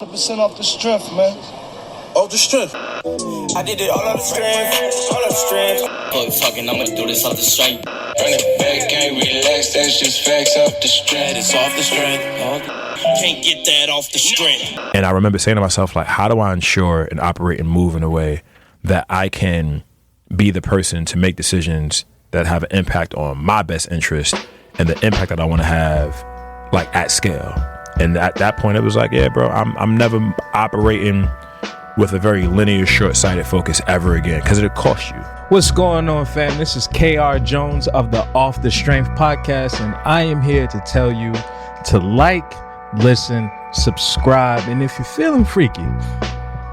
100% off the strength, man. Off the strength. I did it all off the strength, all off the strength. Fuck fucking, I'ma do this off the strength. Run it back, can't relax, that's just facts off the strength. It's off the strength. Can't get that off the strength. And I remember saying to myself, like, how do I ensure and operate and move in a way that I can be the person to make decisions that have an impact on my best interest and the impact that I want to have, like, at scale. And at that point, it was like, yeah, bro, I'm never operating with a very linear, short-sighted focus ever again, because it'll cost you. What's going on, fam? This is KR Jones of the Off the Strength podcast, and I am here to tell you to like, listen, subscribe, and if you're feeling freaky,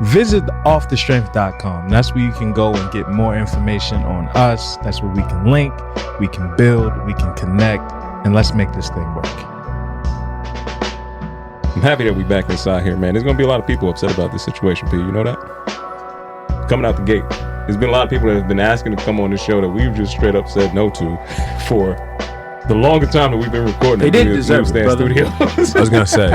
visit offthestrength.com. That's where you can go and get more information on us. That's where we can link, we can build, we can connect, and let's make this thing work. I'm happy that we back inside here, man. There's going to be a lot of people upset about this situation, P. You know that? Coming out the gate. There's been a lot of people that have been asking to come on this show that we've just straight up said no to for the longer time that we've been recording. They didn't deserve it, brother. Studios. I was going to say,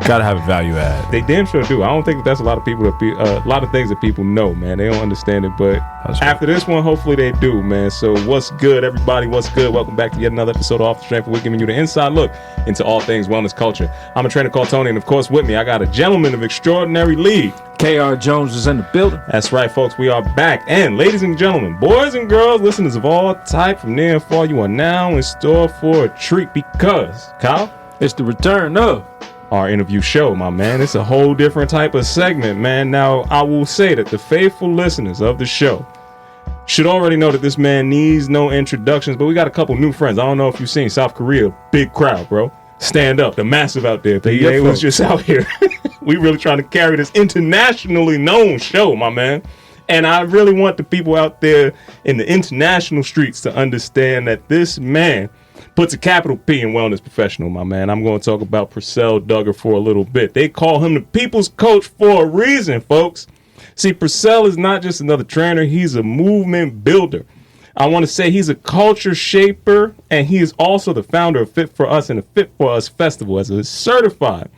gotta have a value add. They damn sure do. I don't think that's a lot of people that a lot of things that people know, man. They don't understand it, but after this one, hopefully they do, man. So what's good, everybody? What's good? Welcome back to yet another episode of Off the Strength. We're giving you the inside look into all things wellness culture. I'm a trainer called Tony, and of course with me, I got a gentleman of extraordinary league. KR Jones is in the building. That's right, folks. We are back. And ladies and gentlemen, boys and girls, listeners of all type from near and far, you are now in store for a treat because, Kyle, It's the return of our interview show, my man. It's a whole different type of segment, man. Now, I will say that the faithful listeners of the show should already know that this man needs no introductions, but we got a couple new friends. I don't know if you've seen South Korea. Big crowd, bro. Stand up. They're massive out there. They was just out here. We really trying to carry this internationally known show, my man. And I really want the people out there in the international streets to understand that this man puts a capital P in wellness professional, my man. I'm going to talk about Percell Duggar for a little bit. They call him the people's coach for a reason, folks. See, Percell is not just another trainer. He's a movement builder. I want to say he's a culture shaper, and he is also the founder of Fit For Us and the Fit For Us Festival. As a certified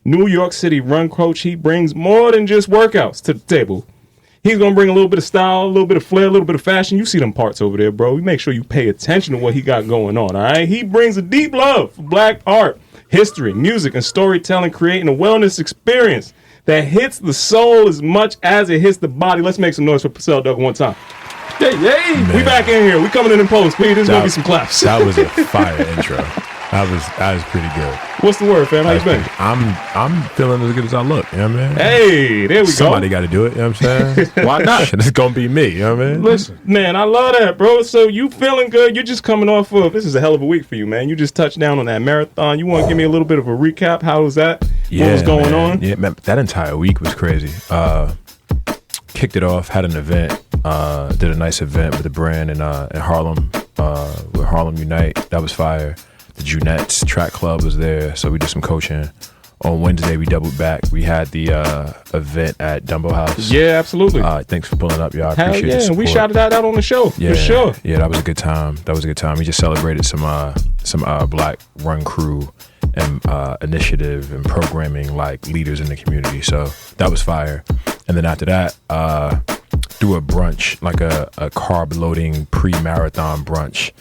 New York City run coach, he brings more than just workouts to the table. He's going to bring a little bit of style, a little bit of flair, a little bit of fashion. You see them parts over there, bro. We make sure you pay attention to what he got going on, all right? He brings a deep love for black art, history, music, and storytelling, creating a wellness experience that hits the soul as much as it hits the body. Let's make some noise for Percell Duggar one time. Yay, yay. Man. We back in here. We coming in post, P. There's going to be some claps. That was a fire intro. That was pretty good. What's the word, fam? How you been? I'm feeling as good as I look. You know what I mean? Hey, there we go. Somebody got to do it. You know what I'm saying? Why not? It's going to be me. You know what I mean? Listen, man, I love that, bro. So you feeling good? You're just coming off of, this is a hell of a week for you, man. You just touched down on that marathon. You want to give me a little bit of a recap? How was that? Yeah, what was going on? Yeah, man, that entire week was crazy. Kicked it off, had an event, did a nice event with the brand in Harlem, with Harlem Unite. That was fire. The Junettes Track Club was there, so we did some coaching. On Wednesday, we doubled back. We had the event at Dumbo House. Yeah, absolutely. Thanks for pulling up, y'all. I Hell appreciate yeah, the support. we shouted that out on the show, yeah, for sure. Yeah, that was a good time. We just celebrated some black run crew and initiative and programming like leaders in the community. So that was fire. And then after that, threw a brunch, like a carb loading pre-marathon brunch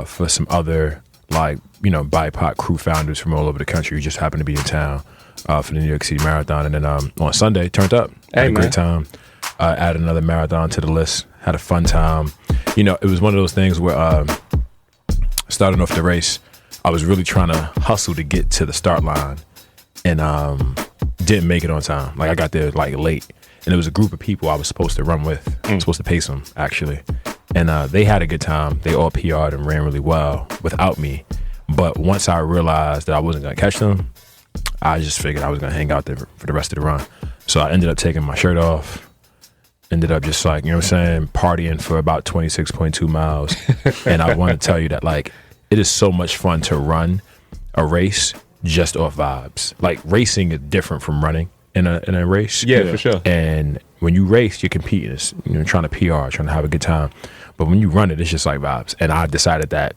for some other BIPOC crew founders from all over the country who just happened to be in town for the New York City Marathon. And then on Sunday, turned up. Had a great time. Added another marathon to the list. Had a fun time. It was one of those things where starting off the race, I was really trying to hustle to get to the start line and didn't make it on time. Like I got there like late. And there was a group of people I was supposed to run with. I was supposed to pace them, actually. And they had a good time. They all PR'd and ran really well without me. But once I realized that I wasn't going to catch them, I just figured I was going to hang out there for the rest of the run. So I ended up taking my shirt off, ended up just like, partying for about 26.2 miles. And I want to tell you that, like, it is so much fun to run a race just off vibes. Like, racing is different from running in a race. Yeah, for sure. And when you race, you're competing. It's, trying to PR, trying to have a good time. But when you run it, it's just like vibes. And I decided that,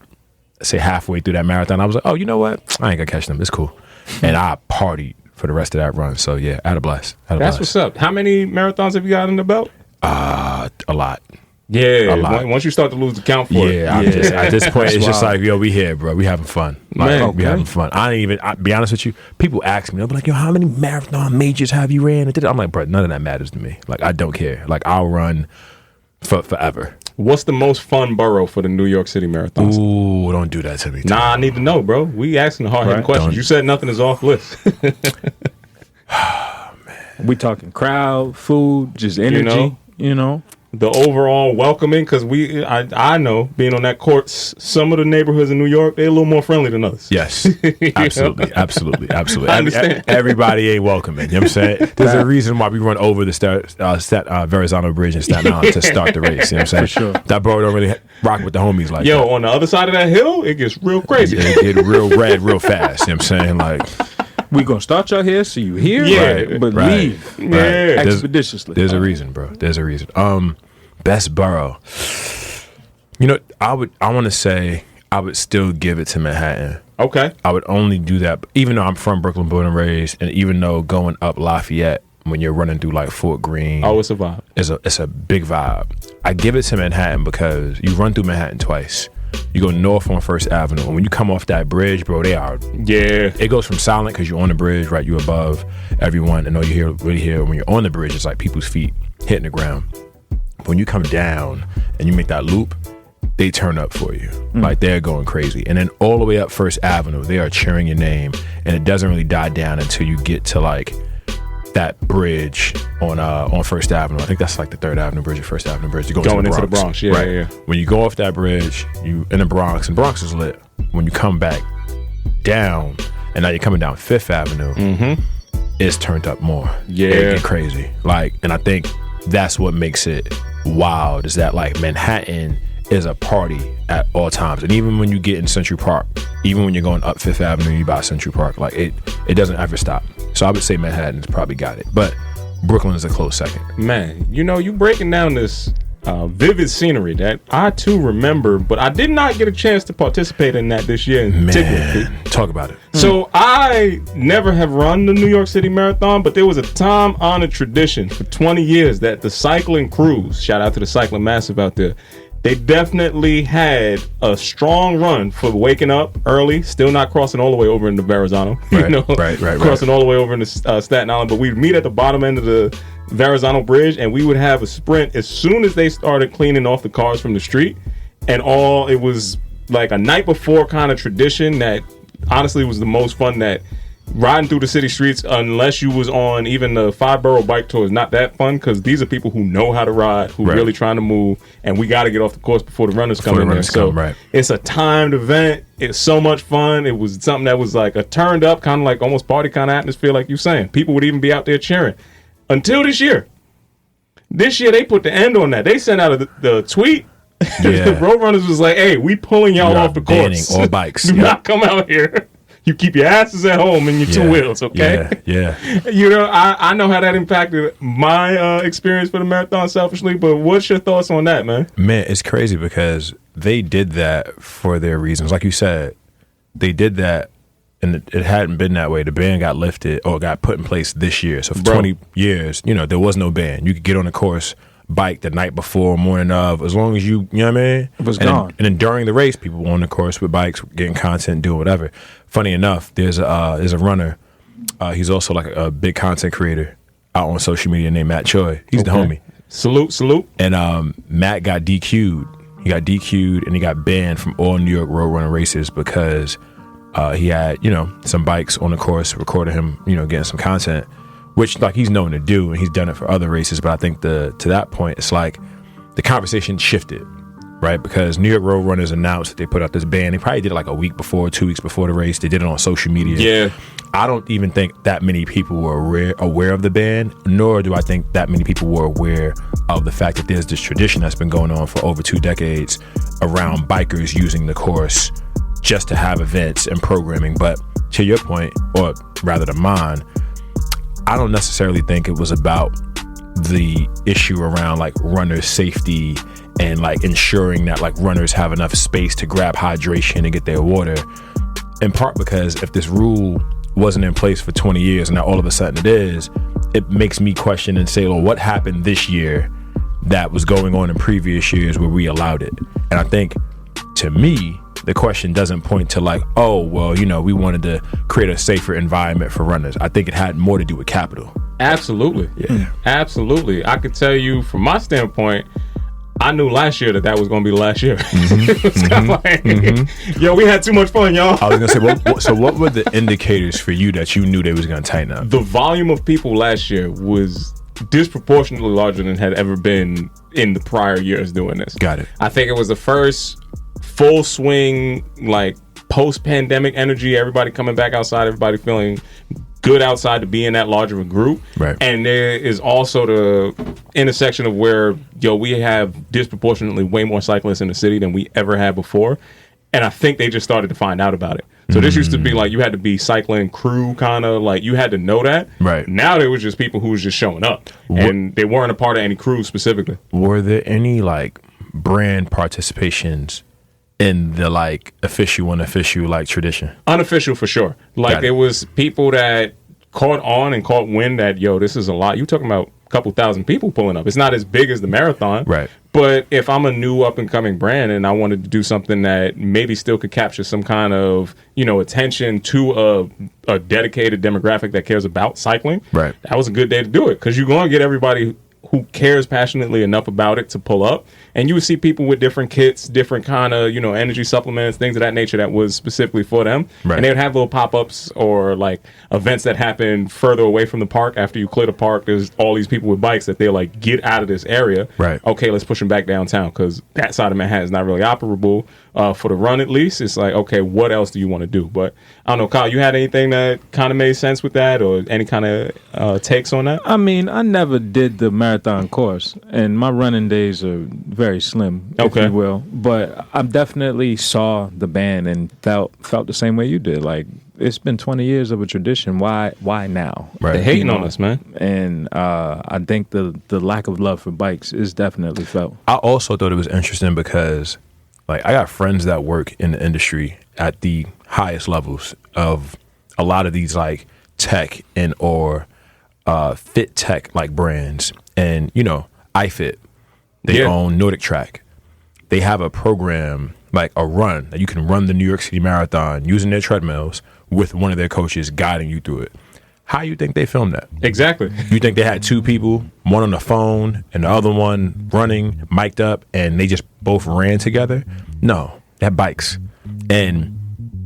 say halfway through that marathon, I was like, oh, you know what? I ain't gonna catch them. It's cool. And I partied for the rest of that run. So yeah, I had a blast. That's what's up. How many marathons have you got in the belt? A lot. Yeah, A lot. Once you start to lose the count for it. Yeah, at this point, it's just like, yo, we here, bro. We having fun. Like, Man, we having fun. I be honest with you, people ask me, they'll be like, yo, how many marathon majors have you ran? I'm like, bro, none of that matters to me. Like, I don't care. Like, I'll run for forever. What's the most fun borough for the New York City Marathons? Ooh, don't do that to me. Nah, I need to know, bro. We asking the hard-hitting questions. Don't. You said nothing is off list. We talking crowd, food, just energy, you know? The overall welcoming, because I know, being on that court, some of the neighborhoods in New York, they're a little more friendly than others. Yes, absolutely. I understand. Everybody ain't welcoming. You know what I'm saying? There's a reason why we run over the Verrazano Bridge in Staten Island to start the race. You know what I'm saying? Sure. That bro don't really rock with the homies like Yo, that. on the other side of that hill, it gets real crazy. It get real red real fast. You know what I'm saying? Like, We gonna start y'all here, so you here, Yeah, but right. leave Yeah. expeditiously. There's a reason, bro. There's a reason. Best borough. You know, I want to say I would still give it to Manhattan. Okay. I would only do that, even though I'm from Brooklyn, born and raised, and even though going up Lafayette when you're running through like Fort Greene, Oh, it's a vibe. it's a big vibe. I give it to Manhattan because you run through Manhattan twice. You go north on First Avenue, and when you come off that bridge, bro, Yeah. it goes from silent because you're on the bridge, right? You're above everyone, and all you really hear when you're on the bridge is like people's feet hitting the ground. When you come down and you make that loop, they turn up for you. Like, they're going crazy. And then all the way up First Avenue, they are cheering your name, and it doesn't really die down until you get to like that bridge on First Avenue. I think that's like the Third Avenue Bridge or First Avenue Bridge. You're Going into the Bronx. Yeah, right? yeah. When you go off that bridge, you in the Bronx, and Bronx is lit. When you come back down, and now you're coming down Fifth Avenue, it's turned up more. Yeah. It get crazy. Like, and I think that's what makes it wild, is that like Manhattan is a party at all times. And even when you get in Central Park, even when you're going up Fifth Avenue, you by Central Park, like it doesn't ever stop. So I would say Manhattan's probably got it, but Brooklyn is a close second. Man, you know, you breaking down this vivid scenery that I too remember, but I did not get a chance to participate in that this year in particular. Man, talk about it. So I never have run the New York City Marathon, but there was a time-honored tradition for 20 years that the cycling crews, shout out to the cycling massive out there, they definitely had a strong run for waking up early, still not crossing all the way over into Verrazano, Right. crossing all the way over into Staten Island, but we'd meet at the bottom end of the Verrazano Bridge, and we would have a sprint as soon as they started cleaning off the cars from the street, and it was like a night before kind of tradition that honestly was the most fun. That riding through the city streets, unless you was on even the 5 borough bike tour, is not that fun, because these are people who know how to ride, who really trying to move, and we got to get off the course before the runners come in there. So it's a timed event. It's so much fun. It was something that was like a turned up kind of like almost party kind of atmosphere, like you saying. People would even be out there cheering. Until this year. This year they put the end on that. They sent out the tweet. The Roadrunners was like, hey, we pulling y'all off the course. All bikes. Do not come out here. You keep your asses at home and your two wheels, okay? Yeah. You know, I know how that impacted my experience for the marathon selfishly, but what's your thoughts on that, man? Man, it's crazy because they did that for their reasons. Like you said, they did that, and it hadn't been that way. The ban got lifted or got put in place this year. So for 20 years, you know, there was no ban. You could get on the course, bike the night before, morning of, as long as you know what I mean? It was gone. And then during the race, people were on the course with bikes, getting content, doing whatever. Funny enough, there's a runner. He's also like a big content creator out on social media named Matt Choi. He's the homie. Salute. And Matt got DQ'd. He got DQ'd and he got banned from all New York Roadrunner races because he had, you know, some bikes on the course, recorded him, you know, getting some content, which like he's known to do, and he's done it for other races. But I think to that point, it's like the conversation shifted, right? Because New York Roadrunners announced that they put out this ban. They probably did it like a week before, 2 weeks before the race. They did it on social media. Yeah. I don't even think that many people were aware of the ban, nor do I think that many people were aware of the fact that there's this tradition that's been going on for over 2 decades around bikers using the course just to have events and programming. But to your point, or rather to mine, I don't necessarily think it was about the issue around like runner safety and like ensuring that like runners have enough space to grab hydration and get their water, in part because if this rule wasn't in place for 20 years and now all of a sudden it is, it makes me question and say, well, what happened this year that was going on in previous years where we allowed it? And I think, to me, the question doesn't point to like, oh, well, you know, we wanted to create a safer environment for runners. I think it had more to do with capital. Absolutely. Yeah. Absolutely. I could tell you from my standpoint, I knew last year that was going to be the last year. It was kind of like, yo, we had too much fun, y'all. I was going to say, so what were the indicators for you that you knew they was going to tighten up? The volume of people last year was disproportionately larger than had ever been in the prior years doing this. Got it. I think it was the first full swing, like post-pandemic energy, everybody coming back outside, everybody feeling good outside to be in that large of a group. Right. And there is also the intersection of where, yo, we have disproportionately way more cyclists in the city than we ever had before. And I think they just started to find out about it. So this used to be like you had to be cycling crew, kind of like you had to know that. Right. Now there was just people who was just showing up, and they weren't a part of any crew specifically. Were there any like brand participations in the like official, unofficial like tradition? Unofficial for sure. Like there was people that caught on and caught wind that, yo, this is a lot. You talking about a couple thousand people pulling up. It's not as big as the marathon. Right. But if I'm a new up and coming brand and I wanted to do something that maybe still could capture some kind of, you know, attention to a dedicated demographic that cares about cycling, right, that was a good day to do it, because you're going to get everybody who cares passionately enough about it to pull up. And you would see people with different kits, different kind of, you know, energy supplements, things of that nature that was specifically for them. Right. And they would have little pop-ups or like events that happen further away from the park. After you clear the park, there's all these people with bikes that they're like, get out of this area. Right. Okay, let's push them back downtown, because that side of Manhattan is not really operable for the run, at least. It's like, okay, what else do you want to do? But I don't know, Kyle, you had anything that kind of made sense with that, or any kind of takes on that? I mean, I never did the marathon course, and my running days are very slim, if you will. But I definitely saw the band and felt the same way you did. Like, it's been 20 years of a tradition. Why now? Right. They're hating on us, man. And I think the lack of love for bikes is definitely felt. I also thought it was interesting because, like, I got friends that work in the industry at the highest levels of a lot of these like tech and or fit tech like brands. And, you know, iFit, they own Nordic Track. They have a program, like a run, that you can run the New York City Marathon using their treadmills with one of their coaches guiding you through it. How you think they filmed that? Exactly. You think they had two people, one on the phone and the other one running, mic'd up, and they just both ran together? No, they had bikes. And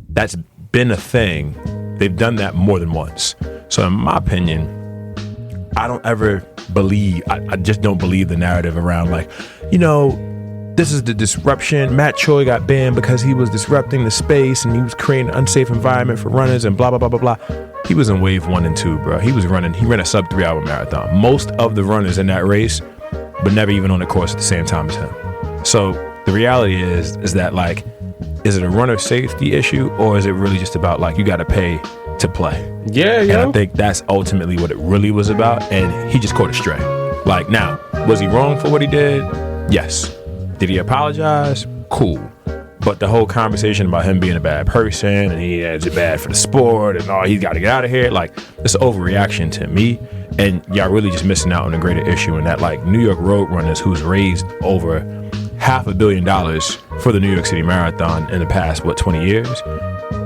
that's been a thing. They've done that more than once. So in my opinion, I don't ever believe, I just don't believe the narrative around like, you know, this is the disruption. Matt Choi got banned because he was disrupting the space and he was creating an unsafe environment for runners and blah, blah, blah, blah, blah. He was in wave 1 and 2, bro. He ran a sub 3 hour marathon. Most of the runners in that race, but never even on the course at the same time as him. So the reality is that like, is it a runner safety issue, or is it really just about like, you got to pay to play? Yeah, and I think that's ultimately what it really was about. And he just caught a stray. Like, now, was he wrong for what he did? Yes. Did he apologize? Cool. But the whole conversation about him being a bad person and he is bad for the sport and he's got to get out of here, like, it's an overreaction to me. And y'all really just missing out on a greater issue in that, like, New York road runners who's raised over $500 million for the New York City Marathon in the past, 20 years?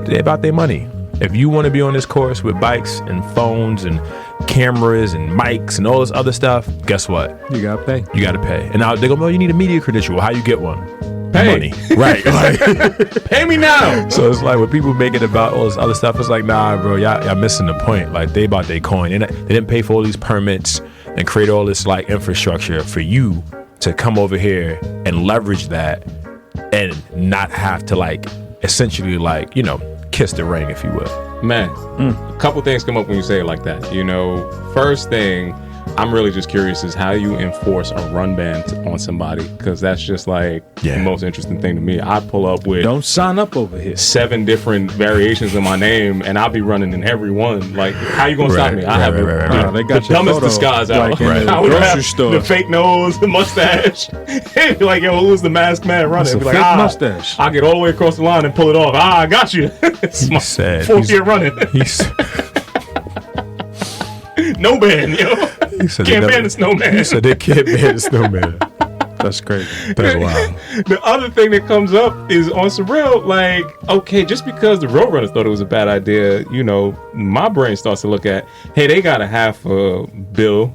They about their money. If you want to be on this course with bikes and phones and cameras and mics and all this other stuff, guess what? You gotta pay. You gotta pay. And now they go, well, you need a media credential. How you get one? Pay. Money. Right. Like, pay me now. So it's like when people make it about all this other stuff, it's like, nah, bro, y'all missing the point. Like, they about their coin. They didn't pay for all these permits and create all this like infrastructure for you to come over here and leverage that and not have to like essentially like, you know, kiss the ring, if you will. Man, a couple things come up when you say it like that. You know, first thing, I'm really just curious is how you enforce a run ban on somebody, because that's just like the most interesting thing to me. I pull up with Don't sign up over here. 7 different variations of my name, and I'll be running in every one. Like, how you gonna stop me? I have They got the dumbest disguise out. like in the I would have grocery store. the fake nose, the mustache. It'd be like, yo, who's the masked man running? That's a It'd be like, fake mustache. I get all the way across the line and pull it off. I got you. It's my said 4th year running. No ban, yo. He said Can't ban the snowman. He said they can't ban the snowman. That's crazy. That's wild. The other thing that comes up is on some real, like, okay, just because the Roadrunners thought it was a bad idea, you know, my brain starts to look at, hey, they got a half a bill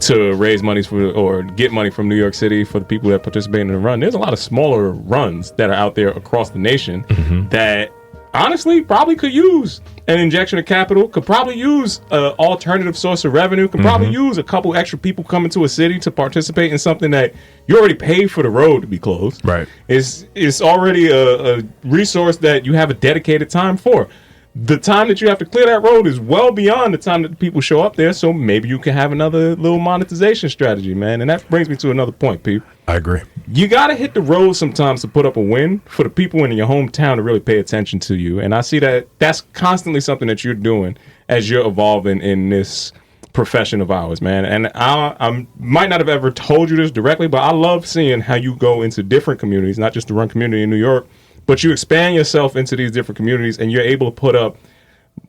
to raise money for or get money from New York City for the people that participate in the run. There's a lot of smaller runs that are out there across the nation that honestly probably could use an injection of capital, could probably use an alternative source of revenue, could probably use a couple extra people coming to a city to participate in something that you already paid for the road to be closed. Right. It's already a resource that you have a dedicated time for. The time that you have to clear that road is well beyond the time that the people show up there, so maybe you can have another little monetization strategy, man. And that brings me to another point, Pete. I agree. You got to hit the road sometimes to put up a win for the people in your hometown to really pay attention to you. And I see that that's constantly something that you're doing as you're evolving in this profession of ours, man. And I might not have ever told you this directly, but I love seeing how you go into different communities, not just the run community in New York, but you expand yourself into these different communities and you're able to put up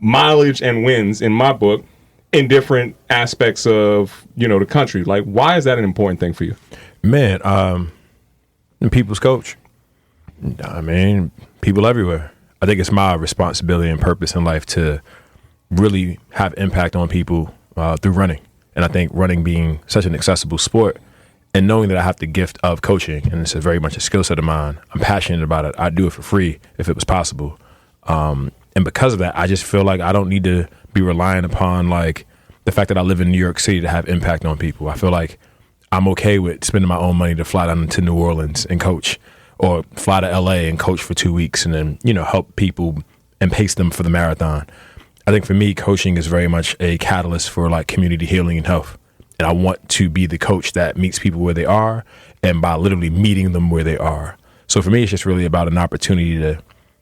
mileage and wins, in my book, in different aspects of, you know, the country. Like, why is that an important thing for you? Man, and people's coach. I mean, people everywhere. I think it's my responsibility and purpose in life to really have impact on people through running. And I think running being such an accessible sport, and knowing that I have the gift of coaching, and it's very much a skill set of mine, I'm passionate about it. I'd do it for free if it was possible. And because of that, I just feel like I don't need to be relying upon like the fact that I live in New York City to have impact on people. I feel like I'm okay with spending my own money to fly down to New Orleans and coach, or fly to LA and coach for 2 weeks and then, you know, help people and pace them for the marathon. I think for me, coaching is very much a catalyst for like community healing and health. And I want to be the coach that meets people where they are, and by literally meeting them where they are. So for me, it's just really about an opportunity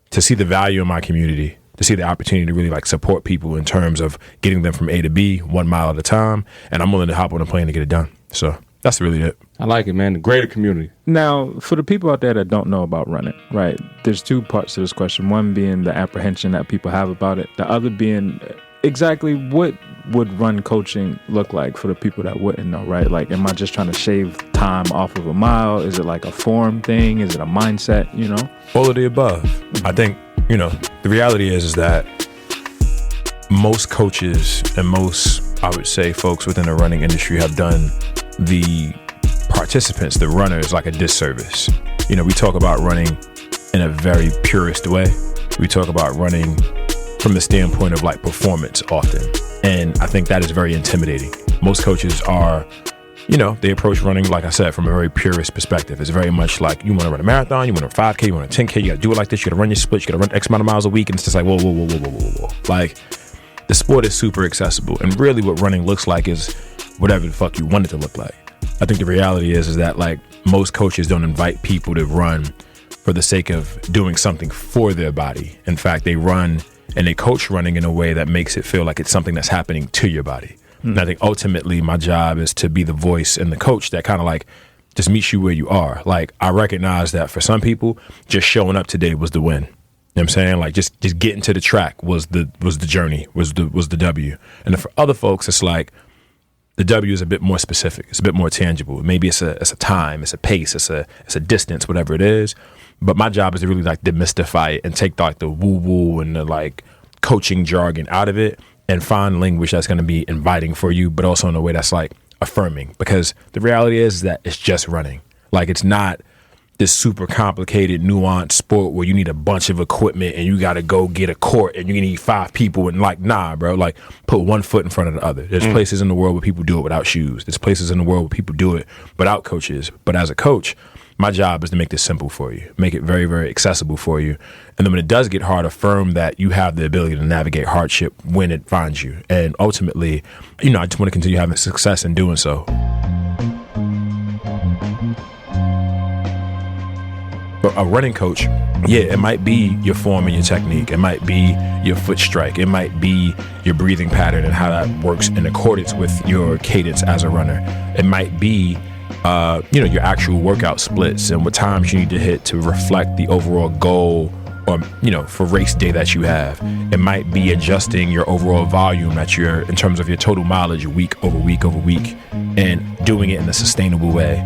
to see the value in my community, to see the opportunity to really like support people in terms of getting them from A to B 1 mile at a time. And I'm willing to hop on a plane to get it done. So that's really it. I like it, man. The greater community. Now, for the people out there that don't know about running, right, there's 2 parts to this question. One being the apprehension that people have about it. The other being exactly what would run coaching look like for the people that wouldn't know, right? Like, am I just trying to shave time off of a mile? Is it like a form thing? Is it a mindset, you know? All of the above. I think, you know, the reality is that most coaches and most, I would say, folks within the running industry have done the participants, the runners, like a disservice. You know, we talk about running in a very purist way. We talk about running from the standpoint of like performance often. And I think that is very intimidating. Most coaches are, you know, they approach running, like I said, from a very purist perspective. It's very much like, you want to run a marathon, you want to run a 5K, you want a 10K, you got to do it like this, you got to run your split, you got to run X amount of miles a week. And it's just like, whoa. Like, the sport is super accessible. And really what running looks like is whatever the fuck you want it to look like. I think the reality is that like most coaches don't invite people to run for the sake of doing something for their body. In fact, they run and they coach running in a way that makes it feel like it's something that's happening to your body. And I think ultimately my job is to be the voice and the coach that kind of like just meets you where you are. Like, I recognize that for some people, just showing up today was the win. You know what I'm saying? Like, just getting to the track was the journey, was the W. And then for other folks, it's like the W is a bit more specific. It's a bit more tangible. Maybe it's a time, it's a pace, it's a distance, whatever it is. But my job is to really like demystify it and take like the woo-woo and the like coaching jargon out of it and find language that's going to be inviting for you, but also in a way that's like affirming. Because the reality is that it's just running. Like, it's not this super complicated, nuanced sport where you need a bunch of equipment and you got to go get a court and you need 5 people and like, nah, bro, like put one foot in front of the other. There's places in the world where people do it without shoes. There's places in the world where people do it without coaches. But as a coach, My job is to make this simple for you, make it very, very accessible for you. And then when it does get hard, affirm that you have the ability to navigate hardship when it finds you. And ultimately, I just want to continue having success in doing so. But a running coach, it might be your form and your technique. It might be your foot strike. It might be your breathing pattern and how that works in accordance with your cadence as a runner. It might be, your actual workout splits and what times you need to hit to reflect the overall goal or, for race day that you have. It might be adjusting your overall volume in terms of your total mileage week over week over week and doing it in a sustainable way.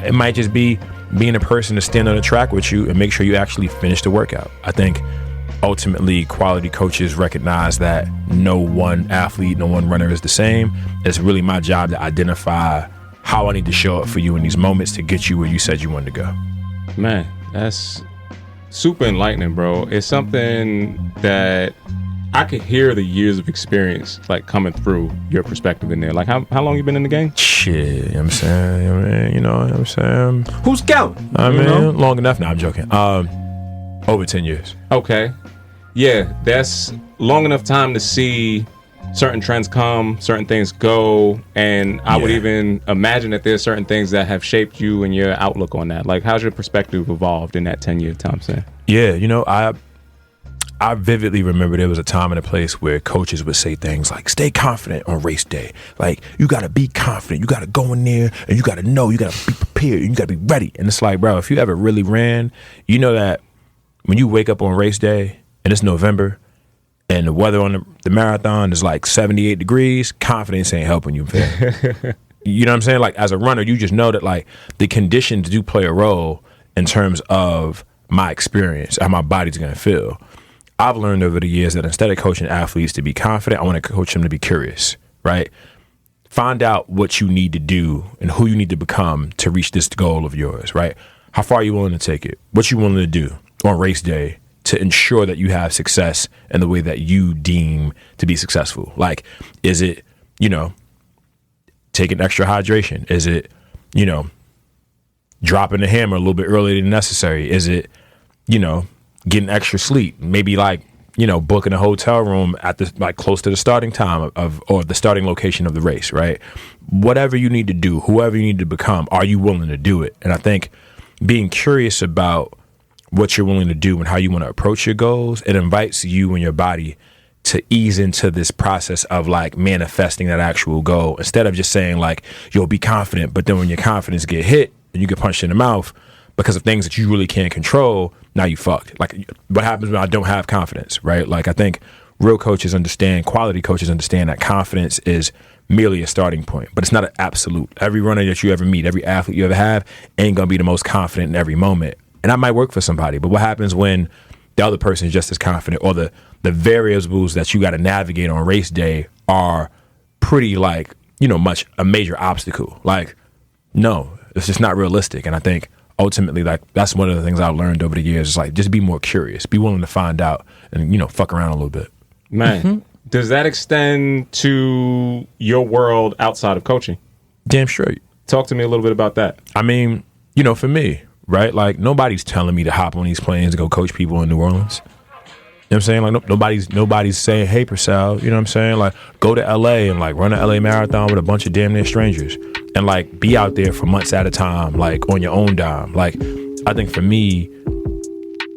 It might just be being a person to stand on the track with you and make sure you actually finish the workout. I think ultimately quality coaches recognize that no one athlete, no one runner is the same. It's really my job to identify how I need to show up for you in these moments to get you where you said you wanted to go. Man, that's super enlightening, bro. It's something that I could hear the years of experience like coming through your perspective in there. Like how long you been in the game? Shit, you know what I'm saying? You know what I'm saying? Who's counting? Long enough. Now I'm joking. Over 10 years. Okay. Yeah, that's long enough time to see certain trends come, certain things go, and I would even imagine that there's certain things that have shaped you and your outlook on that. Like, how's your perspective evolved in that 10-year time span? Yeah, I vividly remember there was a time and a place where coaches would say things like, stay confident on race day. Like, you got to be confident. You got to go in there and you got to know, you got to be prepared and you got to be ready. And it's like, bro, if you ever really ran, you know that when you wake up on race day and it's November and the weather on the marathon is like 78 degrees, confidence ain't helping you. You know what I'm saying? Like, as a runner, you just know that like the conditions do play a role in terms of my experience, how my body's going to feel. I've learned over the years that instead of coaching athletes to be confident, I want to coach them to be curious, right? Find out what you need to do and who you need to become to reach this goal of yours, right? How far are you willing to take it? What you willing to do on race day to ensure that you have success in the way that you deem to be successful? Like, is it, taking extra hydration? Is it, dropping the hammer a little bit earlier than necessary? Is it, getting extra sleep, maybe like, booking a hotel room at the like close to the starting time or the starting location of the race, right? Whatever you need to do, whoever you need to become, are you willing to do it? And I think being curious about what you're willing to do and how you want to approach your goals, it invites you and your body to ease into this process of like manifesting that actual goal instead of just saying like, you'll be confident, but then when your confidence get hit and you get punched in the mouth because of things that you really can't control, now you fucked. Like, what happens when I don't have confidence, right? Like, I think real coaches understand, quality coaches understand that confidence is merely a starting point, but it's not an absolute. Every runner that you ever meet, every athlete you ever have ain't going to be the most confident in every moment. And that might work for somebody, but what happens when the other person is just as confident or the variables that you got to navigate on race day are pretty like, much a major obstacle? Like, no, it's just not realistic. And I think ultimately, like, that's one of the things I've learned over the years is like, just be more curious, be willing to find out and, fuck around a little bit. Man, does that extend to your world outside of coaching? Damn straight. Talk to me a little bit about that. I mean, for me, right? Like, nobody's telling me to hop on these planes and go coach people in New Orleans. You know what I'm saying? Like, nobody's saying, hey, Percell, you know what I'm saying? Like, go to LA and like run a LA marathon with a bunch of damn near strangers and like be out there for months at a time, like on your own dime. Like, I think for me,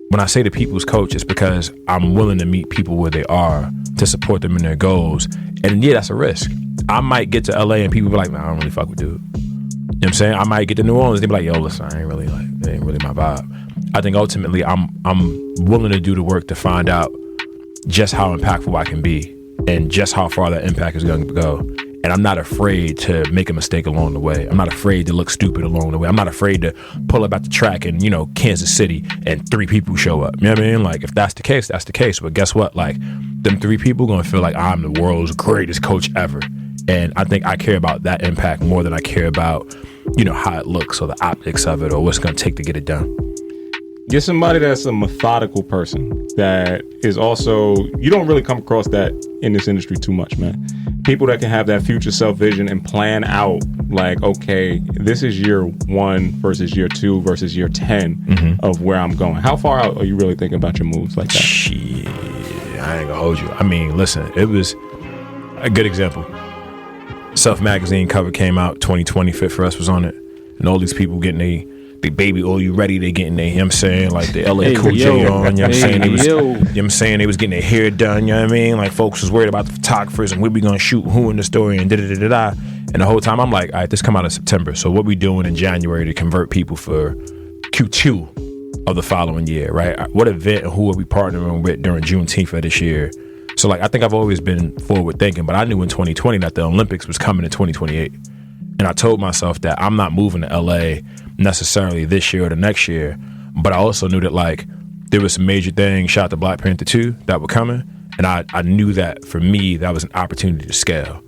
when I say to people's coach, it's because I'm willing to meet people where they are to support them in their goals. And yeah, that's a risk. I might get to LA and people be like, man, I don't really fuck with dude. You know what I'm saying? I might get to New Orleans, they be like, yo, listen, it ain't really my vibe. I think ultimately I'm willing to do the work to find out just how impactful I can be and just how far that impact is going to go. And I'm not afraid to make a mistake along the way. I'm not afraid to look stupid along the way. I'm not afraid to pull up at the track in, Kansas City and 3 people show up. You know what I mean? Like, if that's the case, that's the case. But guess what? Like, them 3 people going to feel like I'm the world's greatest coach ever. And I think I care about that impact more than I care about, how it looks or the optics of it or what's going to take to get it done. You're somebody that's a methodical person that is also, you don't really come across that in this industry too much, man. people that can have that future self vision and plan out like, okay, this is year 1 versus year 2 versus year 10 of where I'm going. How far out are you really thinking about your moves like that? Shit, I ain't gonna hold you. I mean, listen, it was a good example. Self magazine cover came out, 2020 Fit for Us was on it, and all these people getting they baby oil you ready, they getting their, you know what I'm saying, like the LA Cool J on, you know what I'm saying, they was, you know what I'm saying, they was getting their hair done, you know what I mean, like folks was worried about the photographers and where we gonna shoot who in the story and da-da-da-da-da, and the whole time I'm like, all right, this come out in September, so what we doing in January to convert people for Q2 of the following year, right? What event and who are we partnering with during Juneteenth of this year? So like, I think I've always been forward thinking, but I knew in 2020 that the Olympics was coming in 2028. And I told myself that I'm not moving to LA necessarily this year or the next year, but I also knew that like there was some major things, shout out to Black Panther 2, that were coming. And I knew that for me, that was an opportunity to scale.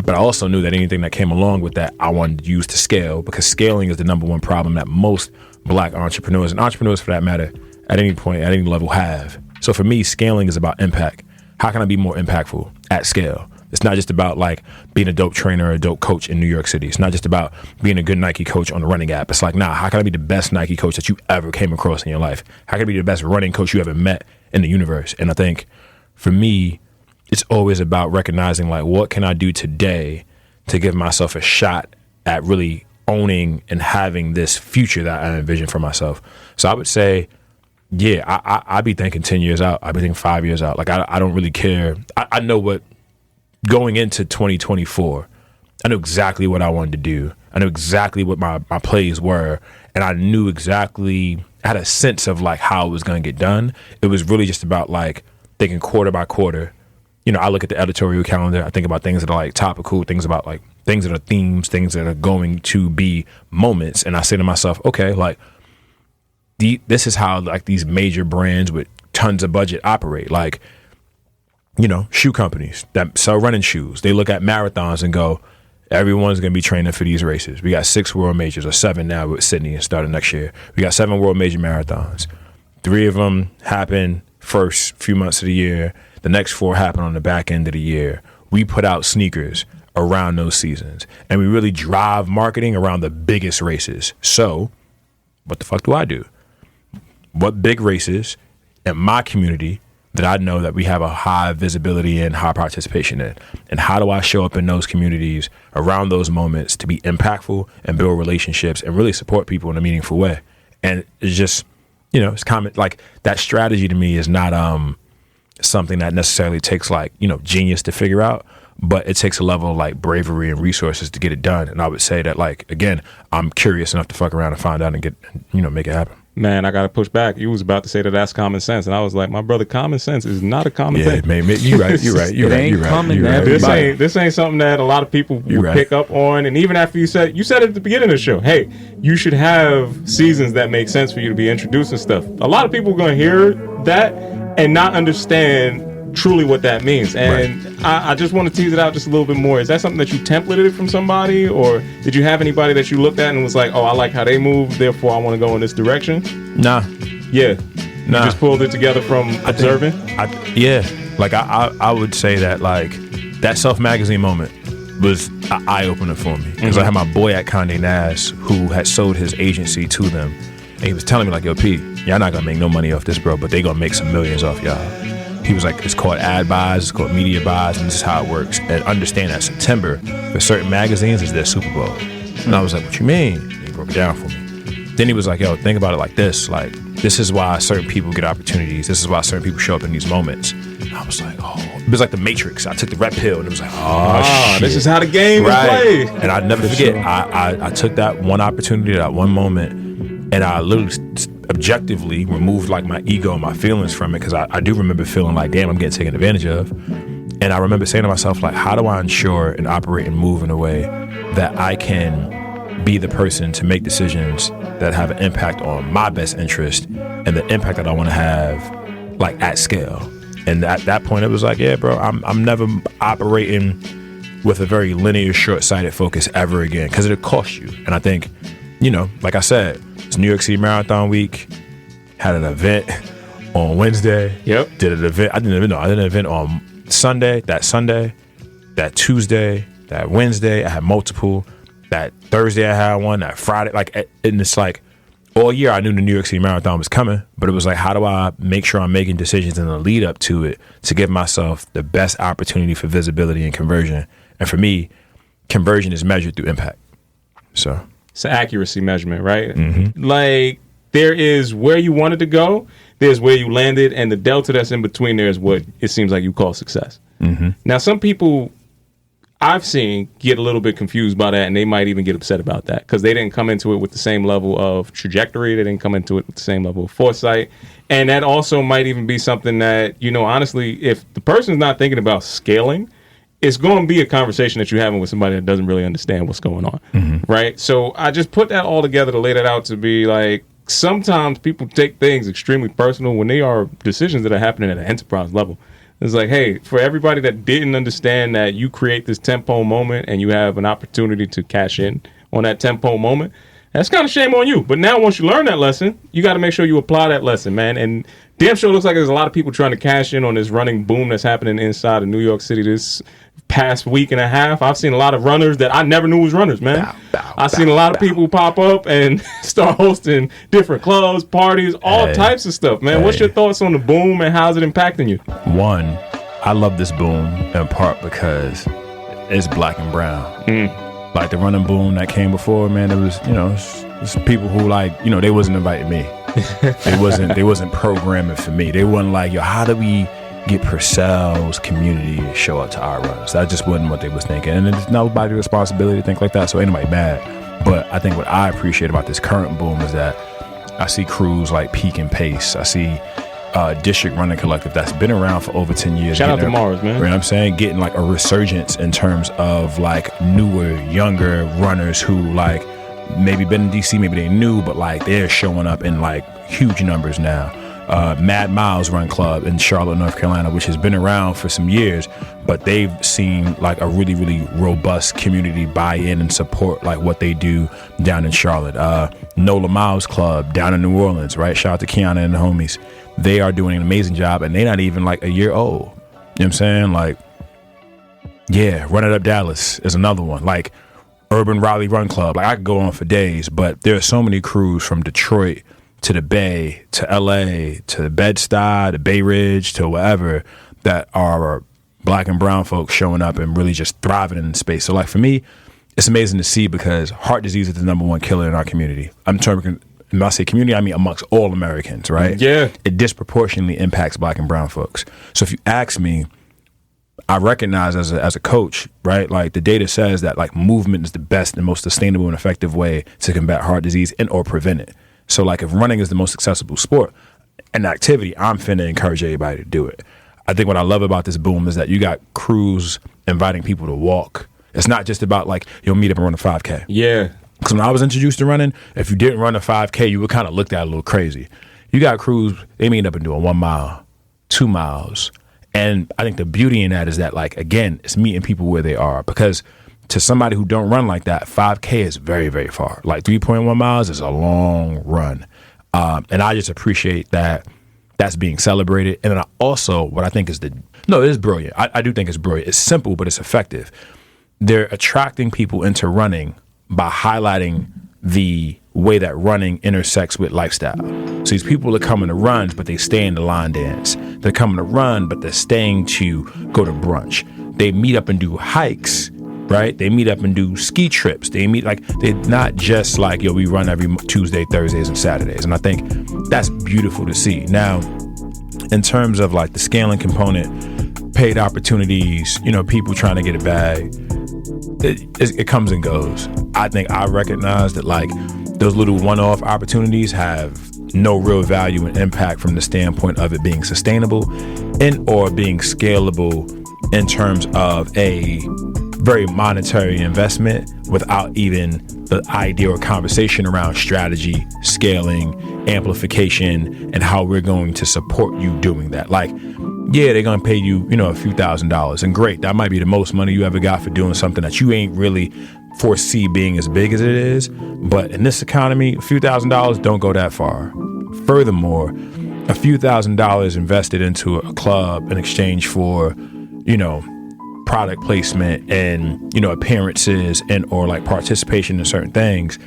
But I also knew that anything that came along with that, I wanted to use to scale, because scaling is the number one problem that most Black entrepreneurs, and entrepreneurs for that matter, at any point, at any level have. So for me, scaling is about impact. How can I be more impactful at scale? It's not just about like being a dope trainer or a dope coach in New York City. It's not just about being a good Nike coach on the running app. It's like, nah, how can I be the best Nike coach that you ever came across in your life? How can I be the best running coach you ever met in the universe? And I think for me, it's always about recognizing like, what can I do today to give myself a shot at really owning and having this future that I envision for myself. So I would say, yeah, I be thinking 10 years out. I be thinking 5 years out. Like, I don't really care. I know what, going into 2024, I knew exactly what I wanted to do. I knew exactly what my plays were. And I knew exactly, I had a sense of like how it was going to get done. It was really just about like thinking quarter by quarter. You know, I look at the editorial calendar. I think about things that are like topical, things about like things that are themes, things that are going to be moments. And I say to myself, okay, like this is how like these major brands with tons of budget operate. Like, you know, shoe companies that sell running shoes, they look at marathons and go, everyone's going to be training for these races. We got 6 world majors, or 7 now with Sydney and starting next year. We got 7 world major marathons. 3 of them happen first few months of the year. The next 4 happen on the back end of the year. We put out sneakers around those seasons, and we really drive marketing around the biggest races. So what the fuck do I do? What big races in my community that I know that we have a high visibility and high participation in? And how do I show up in those communities around those moments to be impactful and build relationships and really support people in a meaningful way? And it's just, you know, it's common. Like, that strategy to me is not something that necessarily takes like, you know, genius to figure out, but it takes a level of like bravery and resources to get it done. And I would say that, like, again, I'm curious enough to fuck around and find out and get, you know, make it happen. Man, I got to push back. You was about to say that that's common sense. And I was like, my brother, common sense is not a common thing. Man, you're right. This ain't something that a lot of people will pick up on. And even after you said it at the beginning of the show, hey, you should have seasons that make sense for you to be introducing stuff. A lot of people are going to hear that and not understand truly what that means. And I just want to tease it out just a little bit more. Is that something that you templated from somebody, or did you have anybody that you looked at and was like, oh, I like how they move, therefore I want to go in this direction? Nah. You just pulled it together from observing? I would say that like that Self magazine moment was an eye-opener for me, because I had my boy at Condé Nast who had sold his agency to them, and he was telling me like, yo, P, y'all not gonna make no money off this, bro, but they gonna make some millions off y'all. He was like, it's called ad buys, it's called media buys, and this is how it works. And understand that September, for certain magazines, is their Super Bowl. And I was like, what you mean? And he broke it down for me. Then he was like, yo, think about it like this. Like, this is why certain people get opportunities. This is why certain people show up in these moments. And I was like, oh. It was like the Matrix. I took the red pill, and it was like, oh, shit. This is how the game is played. And I'd never forget, I took that one opportunity, that one moment, and I literally objectively removed like my ego and my feelings from it, because I do remember feeling like, damn, I'm getting taken advantage of. And I remember saying to myself, like, how do I ensure and operate and move in a way that I can be the person to make decisions that have an impact on my best interest and the impact that I want to have, like, at scale. And at that point, it was like, yeah, bro, I'm never operating with a very linear, short-sighted focus ever again, because it'll cost you. And I think, you know, like I said, it's New York City Marathon week. Had an event on Wednesday. Yep. Did an event. I did an event on Sunday. That Sunday, that Tuesday, that Wednesday, I had multiple. That Thursday, I had one. That Friday, like, and it's like all year I knew the New York City Marathon was coming, but it was like, how do I make sure I'm making decisions in the lead up to it to give myself the best opportunity for visibility and conversion? And for me, conversion is measured through impact. So it's an accuracy measurement, right? Mm-hmm. Like, there is where you wanted to go, there's where you landed, and the delta that's in between there is what it seems like you call success. Mm-hmm. Now, some people I've seen get a little bit confused by that, and they might even get upset about that because they didn't come into it with the same level of trajectory. They didn't come into it with the same level of foresight. And that also might even be something that, you know, honestly, if the person's not thinking about scaling, it's going to be a conversation that you're having with somebody that doesn't really understand what's going on, right? So I just put that all together to lay that out to be like, sometimes people take things extremely personal when they are decisions that are happening at an enterprise level. It's like, hey, for everybody that didn't understand that you create this tempo moment and you have an opportunity to cash in on that tempo moment, that's kind of shame on you. But now once you learn that lesson, you got to make sure you apply that lesson, man. And damn sure looks like there's a lot of people trying to cash in on this running boom that's happening inside of New York City this past week and a half. I've seen a lot of runners that I never knew was runners, man. I've seen a lot of people pop up and start hosting different clubs, parties, all types of stuff, man. What's your thoughts on the boom and how's it impacting you? One, I love this boom in part because it's black and brown. Like the running boom that came before, man, it was, you know, it's people who, like, you know, they wasn't inviting me. They wasn't programming for me. They wasn't like, yo, how do we get Percell's community to show up to our runs? That just wasn't what they was thinking. And it's nobody's responsibility to think like that, so ain't nobody mad. But I think what I appreciate about this current boom is that I see crews like Peak and Pace. I see District Running Collective that's been around for over 10 years. Shout out to Mars, man. You know what I'm saying? Getting like a resurgence in terms of like newer, younger runners who like maybe been in DC, maybe they knew, but like they're showing up in like huge numbers now. Mad Miles Run Club in Charlotte, North Carolina, which has been around for some years, but they've seen like a really, really robust community buy in and support like what they do down in Charlotte. NOLA Miles Club down in New Orleans, right? Shout out to Kiana and the homies. They are doing an amazing job, and they're not even like a year old. You know what I'm saying? Like, yeah, Run It Up Dallas is another one. Like Urban Raleigh Run Club. Like I could go on for days, but there are so many crews from Detroit to the Bay, to LA, to Bed-Stuy, to Bay Ridge, to wherever that are black and brown folks showing up and really just thriving in the space. So like for me, it's amazing to see because heart disease is the #1 killer in our community. When I say community, I mean amongst all Americans, right? Yeah. It disproportionately impacts black and brown folks. So if you ask me, I recognize as a coach, right? Like the data says that like movement is the best and most sustainable and effective way to combat heart disease and or prevent it. So like if running is the most accessible sport and activity, I'm finna encourage everybody to do it. I think what I love about this boom is that you got crews inviting people to walk. It's not just about like, you'll meet up and run a 5K. Yeah. Because when I was introduced to running, if you didn't run a 5K, you were kind of looked at a little crazy. You got crews, they meet up and doing 1 mile, 2 miles. And I think the beauty in that is that, like, again, it's meeting people where they are. Because to somebody who don't run like that, 5K is very, very far. Like 3.1 miles is a long run. And I just appreciate that that's being celebrated. And then I also, what I think is it is brilliant. I do think it's brilliant. It's simple, but it's effective. They're attracting people into running by highlighting the way that running intersects with lifestyle. So these people are coming to run, but they stay in the line dance. They're coming to run, but they're staying to go to brunch. They meet up and do hikes, right? They meet up and do ski trips. They meet like, they're not just like, yo, we run every Tuesday, Thursdays, and Saturdays. And I think that's beautiful to see. Now, in terms of like the scaling component, paid opportunities, you know, people trying to get a bag, it comes and goes. I think I recognize that like those little one-off opportunities have no real value and impact from the standpoint of it being sustainable and or being scalable in terms of a very monetary investment without even the idea or conversation around strategy, scaling, amplification, and how we're going to support you doing that. Like, yeah, they're gonna pay you, you know, a few $1,000s, and great, that might be the most money you ever got for doing something that you ain't really foresee being as big as it is. But in this economy, a few $1,000s don't go that far. Furthermore, a few $1,000s invested into a club in exchange for, you know, product placement and, you know, appearances and or like participation in certain things,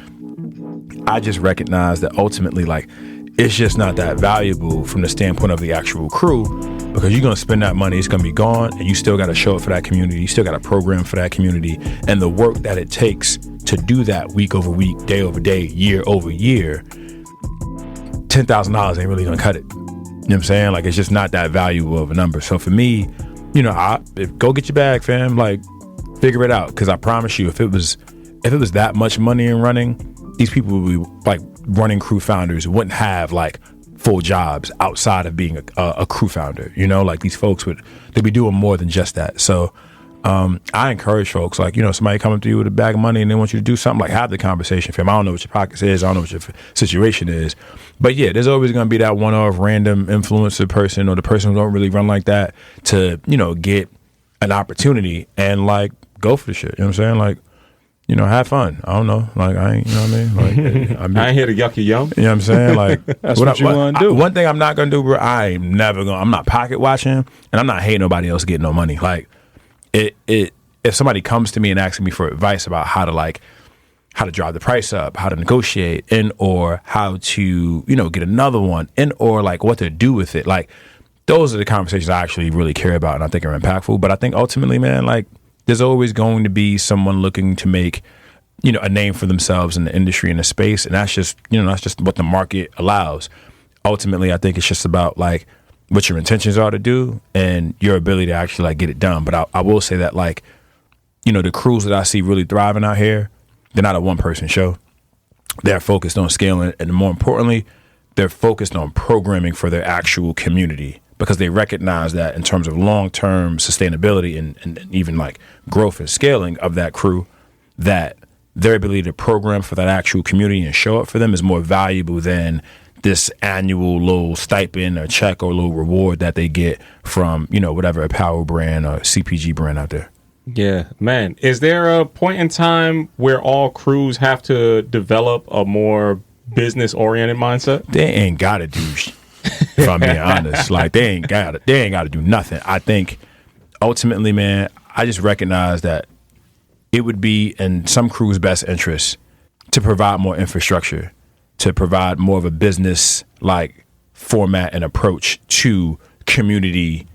I just recognize that ultimately, like, it's just not that valuable from the standpoint of the actual crew, because you're going to spend that money, it's going to be gone, and you still got to show up for that community. You still got to program for that community, and the work that it takes to do that week over week, day over day, year over year, $10,000 ain't really going to cut it. You know what I'm saying? Like, it's just not that valuable of a number. So for me, you know, go get your bag, fam. Like, figure it out, because I promise you, if it was that much money in running, these people would be like running crew founders, wouldn't have like full jobs outside of being a crew founder. You know, like these folks they'd be doing more than just that. So I encourage folks, like, you know, somebody coming to you with a bag of money and they want you to do something, like, have the conversation, fam. I don't know what your pockets is, I don't know what your situation is, but yeah, there's always going to be that one-off random influencer person or the person who don't really run like that to, you know, get an opportunity and like go for the shit. You know what I'm saying? Like, you know, have fun. I don't know. Like, I ain't, you know what I mean? Like, I ain't here to yuck your yum. You know what I'm saying? Like, that's what you want to do. One thing I'm not going to do, bro, I'm not pocket watching, and I'm not hating nobody else getting no money. Like, if somebody comes to me and asks me for advice about how to drive the price up, how to negotiate, and or how to, you know, get another one, and or like what to do with it, like, those are the conversations I actually really care about and I think are impactful. But I think ultimately, man, like, there's always going to be someone looking to make, you know, a name for themselves in the industry, in the space. And that's just, you know, that's just what the market allows. Ultimately, I think it's just about like what your intentions are to do and your ability to actually like get it done. But I will say that, like, you know, the crews that I see really thriving out here, they're not a one person show. They're focused on scaling. And more importantly, they're focused on programming for their actual community, because they recognize that in terms of long-term sustainability and even like growth and scaling of that crew, that their ability to program for that actual community and show up for them is more valuable than this annual little stipend or check or little reward that they get from, you know, whatever apparel brand or CPG brand out there. Yeah, man. Is there a point in time where all crews have to develop a more business-oriented mindset? They ain't got to do if I'm being honest, like, they ain't got to do nothing. I think ultimately, man, I just recognize that it would be in some crews' best interest to provide more infrastructure, to provide more of a business like format and approach to community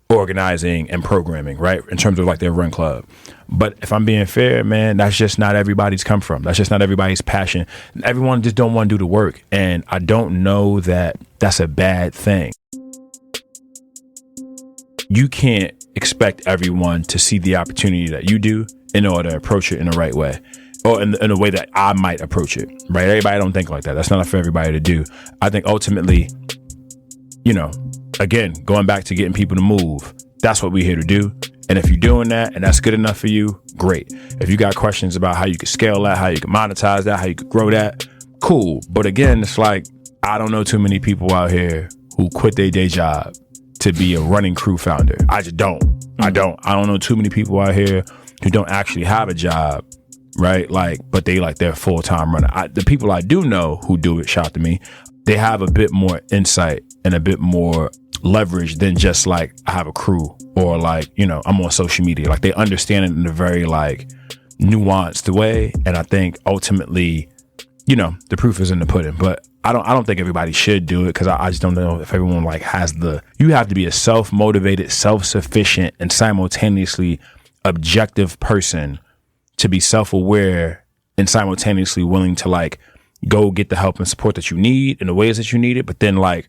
organizing and programming, right? In terms of like their run club. But if I'm being fair, man, that's just not everybody's come from. That's just not everybody's passion. Everyone just don't want to do the work. And I don't know that that's a bad thing. You can't expect everyone to see the opportunity that you do in order to approach it in the right way, or in a way that I might approach it, right? Everybody don't think like that. That's not for everybody to do. I think ultimately, you know, again, going back to getting people to move, that's what we're here to do. And if you're doing that and that's good enough for you, great. If you got questions about how you could scale that, how you could monetize that, how you could grow that, cool. But again, it's like, I don't know too many people out here who quit their day job to be a running crew founder. I just don't. I don't know too many people out here who don't actually have a job, right? Like, but they like their full-time runner. The people I do know who do it, shout to me, they have a bit more insight and a bit more leverage than just like, I have a crew, or like, you know, I'm on social media. Like, they understand it in a very like nuanced way. And I think ultimately, you know, the proof is in the pudding. But I don't think everybody should do it, because I just don't know if everyone like has you have to be a self-motivated, self-sufficient, and simultaneously objective person to be self-aware and simultaneously willing to like go get the help and support that you need in the ways that you need it, but then like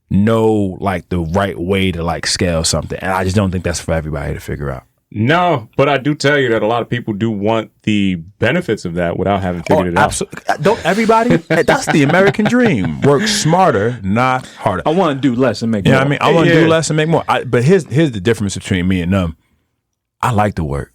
know like the right way to like scale something. And I just don't think that's for everybody to figure out. No, but I do tell you that a lot of people do want the benefits of that without having figured it out. Don't everybody? That's the American dream. Work smarter, not harder. I want to do less and make more. Yeah, I mean, I want to do less and make more. But here's the difference between me and them. I like the work.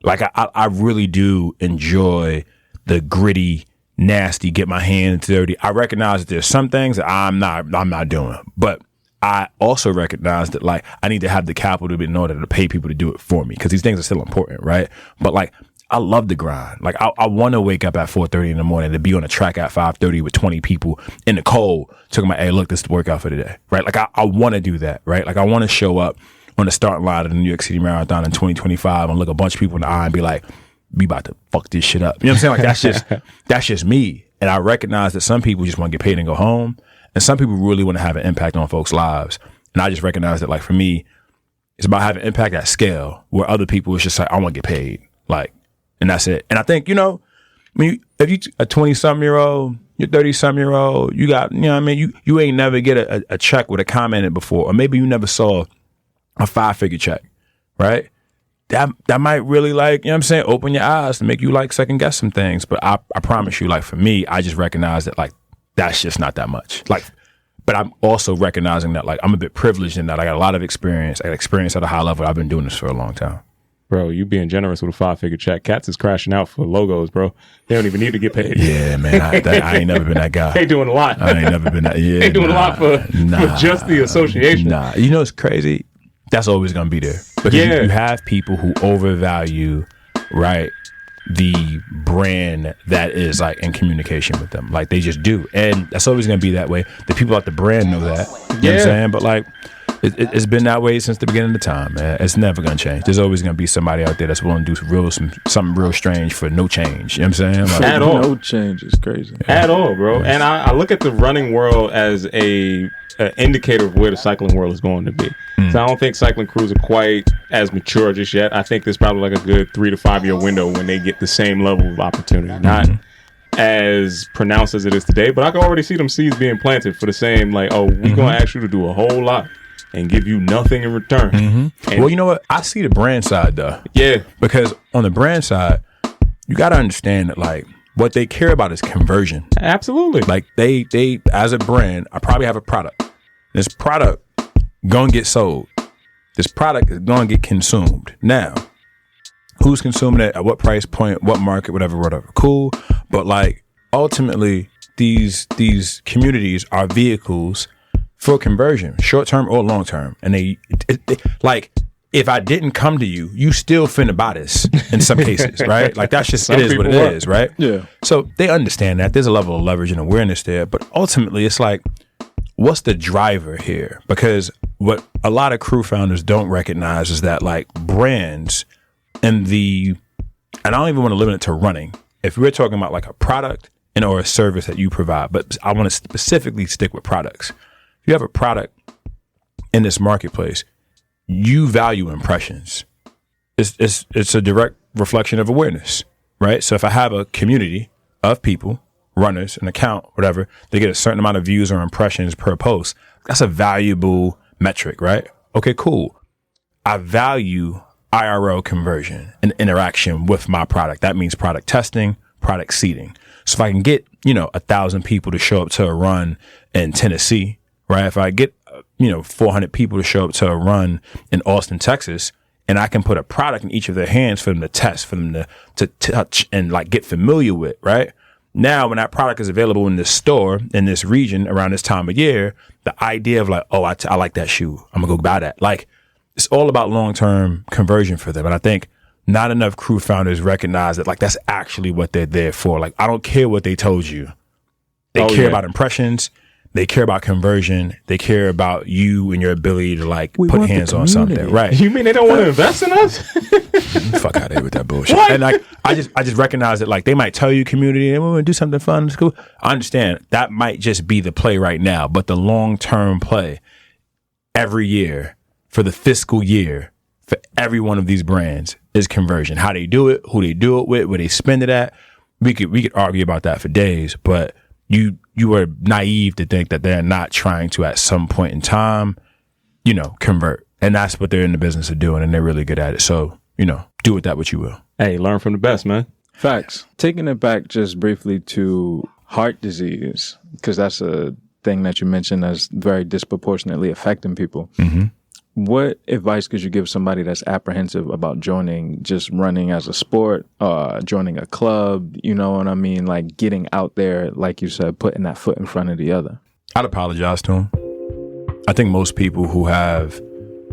Like, I really do enjoy the gritty, nasty, get my hands dirty. I recognize that there's some things that I'm not doing, but I also recognize that like I need to have the capital in order to pay people to do it for me, because these things are still important, right? But like, I love the grind. Like, I want to wake up at 4:30 in the morning to be on a track at 5:30 with 20 people in the cold talking about, hey, look, this is the workout for today, right? Like, I want to do that, right? Like, I want to show up on the starting line of the New York City Marathon in 2025 and look a bunch of people in the eye and be like, we about to fuck this shit up. You know what I'm saying? Like that's just me. And I recognize that some people just want to get paid and go home. And some people really want to have an impact on folks' lives. And I just recognize that, like, for me, it's about having impact at scale, where other people is just like, I want to get paid. Like, and that's it. And I think, you know, I mean, if you a 20-something-year-old, you're 30-something-year-old, you got, you know what I mean? You ain't never get a check with a comment in it before. Or maybe you never saw a 5-figure check, right? That might really, like, you know what I'm saying, open your eyes to make you, like, second guess some things. But I promise you, like, for me, I just recognize that, like, that's just not that much. Like, but I'm also recognizing that, like, I'm a bit privileged in that I got a lot of experience. I got experience at a high level. I've been doing this for a long time. Bro, you being generous with a 5-figure check. Cats is crashing out for logos, bro. They don't even need to get paid. Yeah, man. I ain't never been that guy. They doing a lot. I ain't never been that. Yeah, they doing a lot for just the association. Nah, you know what's crazy? That's always gonna be there because you have people who overvalue, right, the brand that is, like, in communication with them. Like, they just do, and that's always gonna be that way. The people at the brand know that. You know what I'm saying? But, like, it's been that way since the beginning of time, man. It's never gonna change. There's always gonna be somebody out there that's willing to do something real strange for no change. You know what I'm saying? Like, at all. No change is crazy. At all, bro. And I look at the running world as a indicator of where the cycling world is going to be. So I don't think cycling crews are quite as mature just yet. I think there's probably like a good 3 to 5 year window when they get the same level of opportunity. Not as pronounced as it is today, but I can already see them seeds being planted for the same, like, oh, we're going to ask you to do a whole lot and give you nothing in return. Well, you know what? I see the brand side, though. Yeah. Because on the brand side, you got to understand that, like, what they care about is conversion. Absolutely. Like, they as a brand, I probably have a product. This product gonna get sold. This product is gonna get consumed. Now, who's consuming it, at what price point, what market, whatever. Cool. But, like, ultimately, these communities are vehicles for conversion, short term or long term. And they like, if I didn't come to you, you still finna buy this in some cases, right? Like, that's just, it is what it is, right? Yeah. So they understand that there's a level of leverage and awareness there, but ultimately it's like, what's the driver here? Because what a lot of crew founders don't recognize is that, like, brands and I don't even want to limit it to running. If we're talking about, like, a product and or a service that you provide, but I want to specifically stick with products. If you have a product in this marketplace, you value impressions. It's a direct reflection of awareness, right? So if I have a community of people, runners, an account, whatever, they get a certain amount of views or impressions per post. That's a valuable metric, right? Okay, cool. I value IRL conversion and interaction with my product. That means product testing, product seeding. So if I can get, 1,000 people to show up to a run in Tennessee, right? If I get, 400 people to show up to a run in Austin, Texas, and I can put a product in each of their hands for them to test, for them to touch and, like, get familiar with, right? Now, when that product is available in this store, in this region, around this time of year, the idea of, like, oh, I like that shoe, I'm gonna go buy that. Like, it's all about long-term conversion for them. And I think not enough crew founders recognize that, like, that's actually what they're there for. Like, I don't care what they told you. They care about impressions. They care about conversion. They care about you and your ability to, like, put hands on something. Right. You mean they don't want to invest in us? Fuck out of here with that bullshit. What? And, like, I just recognize that, like, they might tell you community and we want to do something fun. It's cool. I understand that might just be the play right now, but the long-term play every year for the fiscal year for every one of these brands is conversion. How they do it, who they do it with, where they spend it at. We could argue about that for days, but you are naive to think that they're not trying to, at some point in time, convert. And that's what they're in the business of doing, and they're really good at it. So, do with that what you will. Hey, learn from the best, man. Facts. Taking it back just briefly to heart disease, because that's a thing that you mentioned that's very disproportionately affecting people. Mm-hmm. What advice could you give somebody that's apprehensive about joining, just running as a sport, joining a club, you know what I mean? Like, getting out there, like you said, putting that foot in front of the other. I'd apologize to them. I think most people who have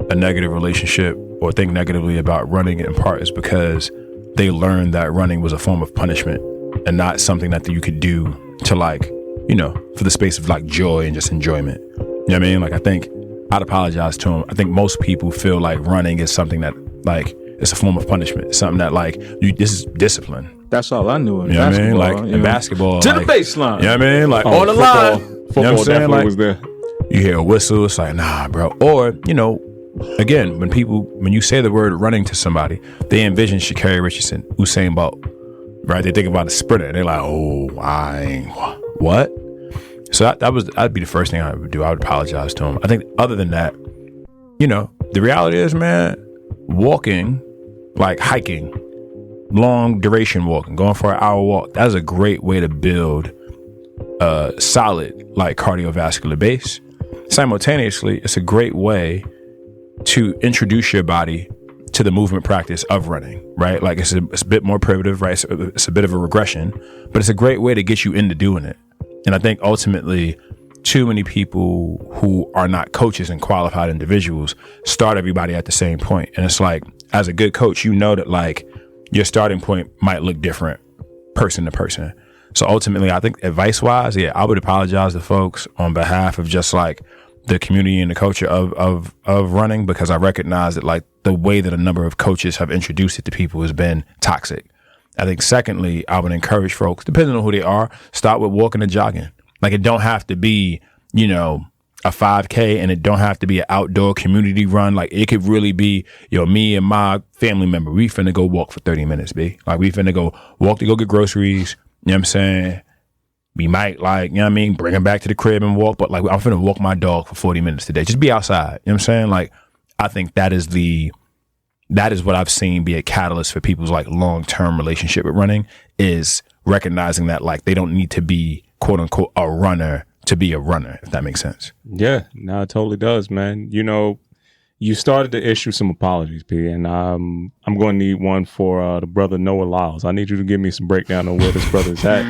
a negative relationship or think negatively about running in part is because they learned that running was a form of punishment and not something that you could do to, like, for the space of, like, joy and just enjoyment. You know what I mean? Like, I think I'd apologize to him. I think most people feel like running is something that like it's a form of punishment. It's something that like this is discipline. That's all I knew. You know what I mean? Like in basketball, to like, the baseline. You know what I mean? Like Oh, on the football- line. Football You know what I'm saying? definitely Like, was there. you hear a whistle, it's like, nah, bro. Or, you know, again, when you say the word running to somebody, they envision Sha'Carri Richardson, Usain Bolt, right? They think about a sprinter. They're like, oh, what? So that'd be the first thing I would do. I would apologize to him. I think other than that, you know, the reality is, man, walking, like hiking, long duration walking, going for an hour walk, that's a great way to build a solid like cardiovascular base. Simultaneously, it's a great way to introduce your body to the movement practice of running, right? Like it's a bit more primitive, right? It's a bit of a regression, but it's a great way to get you into doing it. And I think ultimately too many people who are not coaches and qualified individuals start everybody at the same point. And it's like, as a good coach, you know that like your starting point might look different person to person. So ultimately, I think advice wise, yeah, I would apologize to folks on behalf of just like the community and the culture of running, because I recognize that like the way that a number of coaches have introduced it to people has been toxic. I think secondly, I would encourage folks, depending on who they are, start with walking and jogging. Like it don't have to be, you know, a 5K, and it don't have to be an outdoor community run. Like it could really be, you know, me and my family member, we finna go walk for 30 minutes, B. Like we finna go walk to go get groceries. You know what I'm saying? We might like, you know what I mean, bring him back to the crib and walk, but like I'm finna walk my dog for 40 minutes today. Just be outside. You know what I'm saying? Like I think that is what I've seen be a catalyst for people's like long-term relationship with running, is recognizing that like they don't need to be quote unquote a runner to be a runner, if that makes sense. Yeah, no, it totally does, man. You know, you started to issue some apologies, P, and I'm going to need one for the brother Noah Lyles. I need you to give me some breakdown on where this brother's at,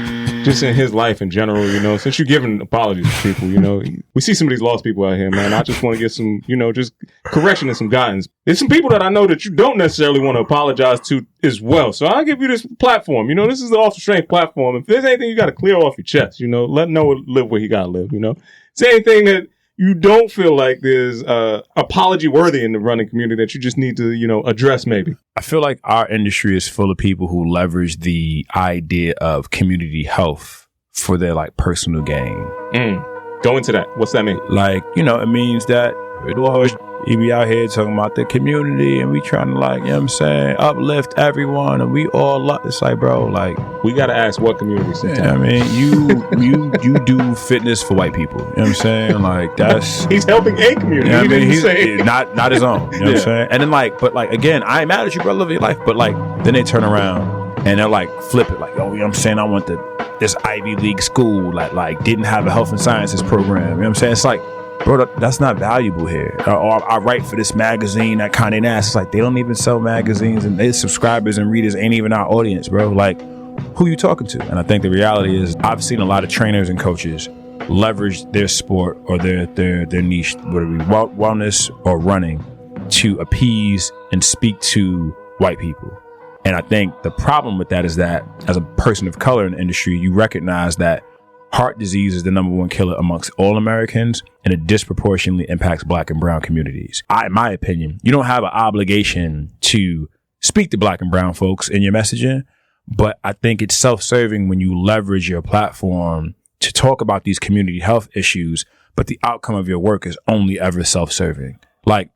just in his life in general. You know, since you're giving apologies to people, you know, we see some of these lost people out here, man. I just want to get some, you know, just correction and some guidance. There's some people that I know that you don't necessarily want to apologize to as well. So I'll give you this platform. You know, this is the Off the Strength platform. If there's anything you got to clear off your chest, you know, let Noah live where he got to live. You know, say anything that you don't feel like there's apology worthy in the running community that you just need to, you know, address maybe. I feel like our industry is full of people who leverage the idea of community health for their like personal gain. Go into that. What's that mean? Like, you know, it means that he be out here talking about the community and we trying to like, you know what I'm saying, uplift everyone and we all love. It's like, bro, like We got to ask what community sometimes. I mean, you do fitness for white people. You know what I'm saying? Like that's He's helping a community. you know what I He mean? didn't say Not his own. You know what I'm saying? And then like, but like again, I ain't mad at you, bro. Live your life. But like then they turn around and they're like flip it, like, oh, you know what I'm saying? I want this Ivy League school like didn't have a health and sciences program. You know what I'm saying? It's like, bro, that's not valuable here. Or I write for this magazine that Condé Nast. It's like they don't even sell magazines, and their subscribers and readers ain't even our audience, bro. Like, who you talking to? And I think the reality is, I've seen a lot of trainers and coaches leverage their sport or their niche, whether it be wellness or running, to appease and speak to white people. And I think the problem with that is that as a person of color in the industry, you recognize that heart disease is the number one killer amongst all Americans, and it disproportionately impacts Black and brown communities. In my opinion, you don't have an obligation to speak to Black and brown folks in your messaging, but I think it's self-serving when you leverage your platform to talk about these community health issues, but the outcome of your work is only ever self-serving. Like,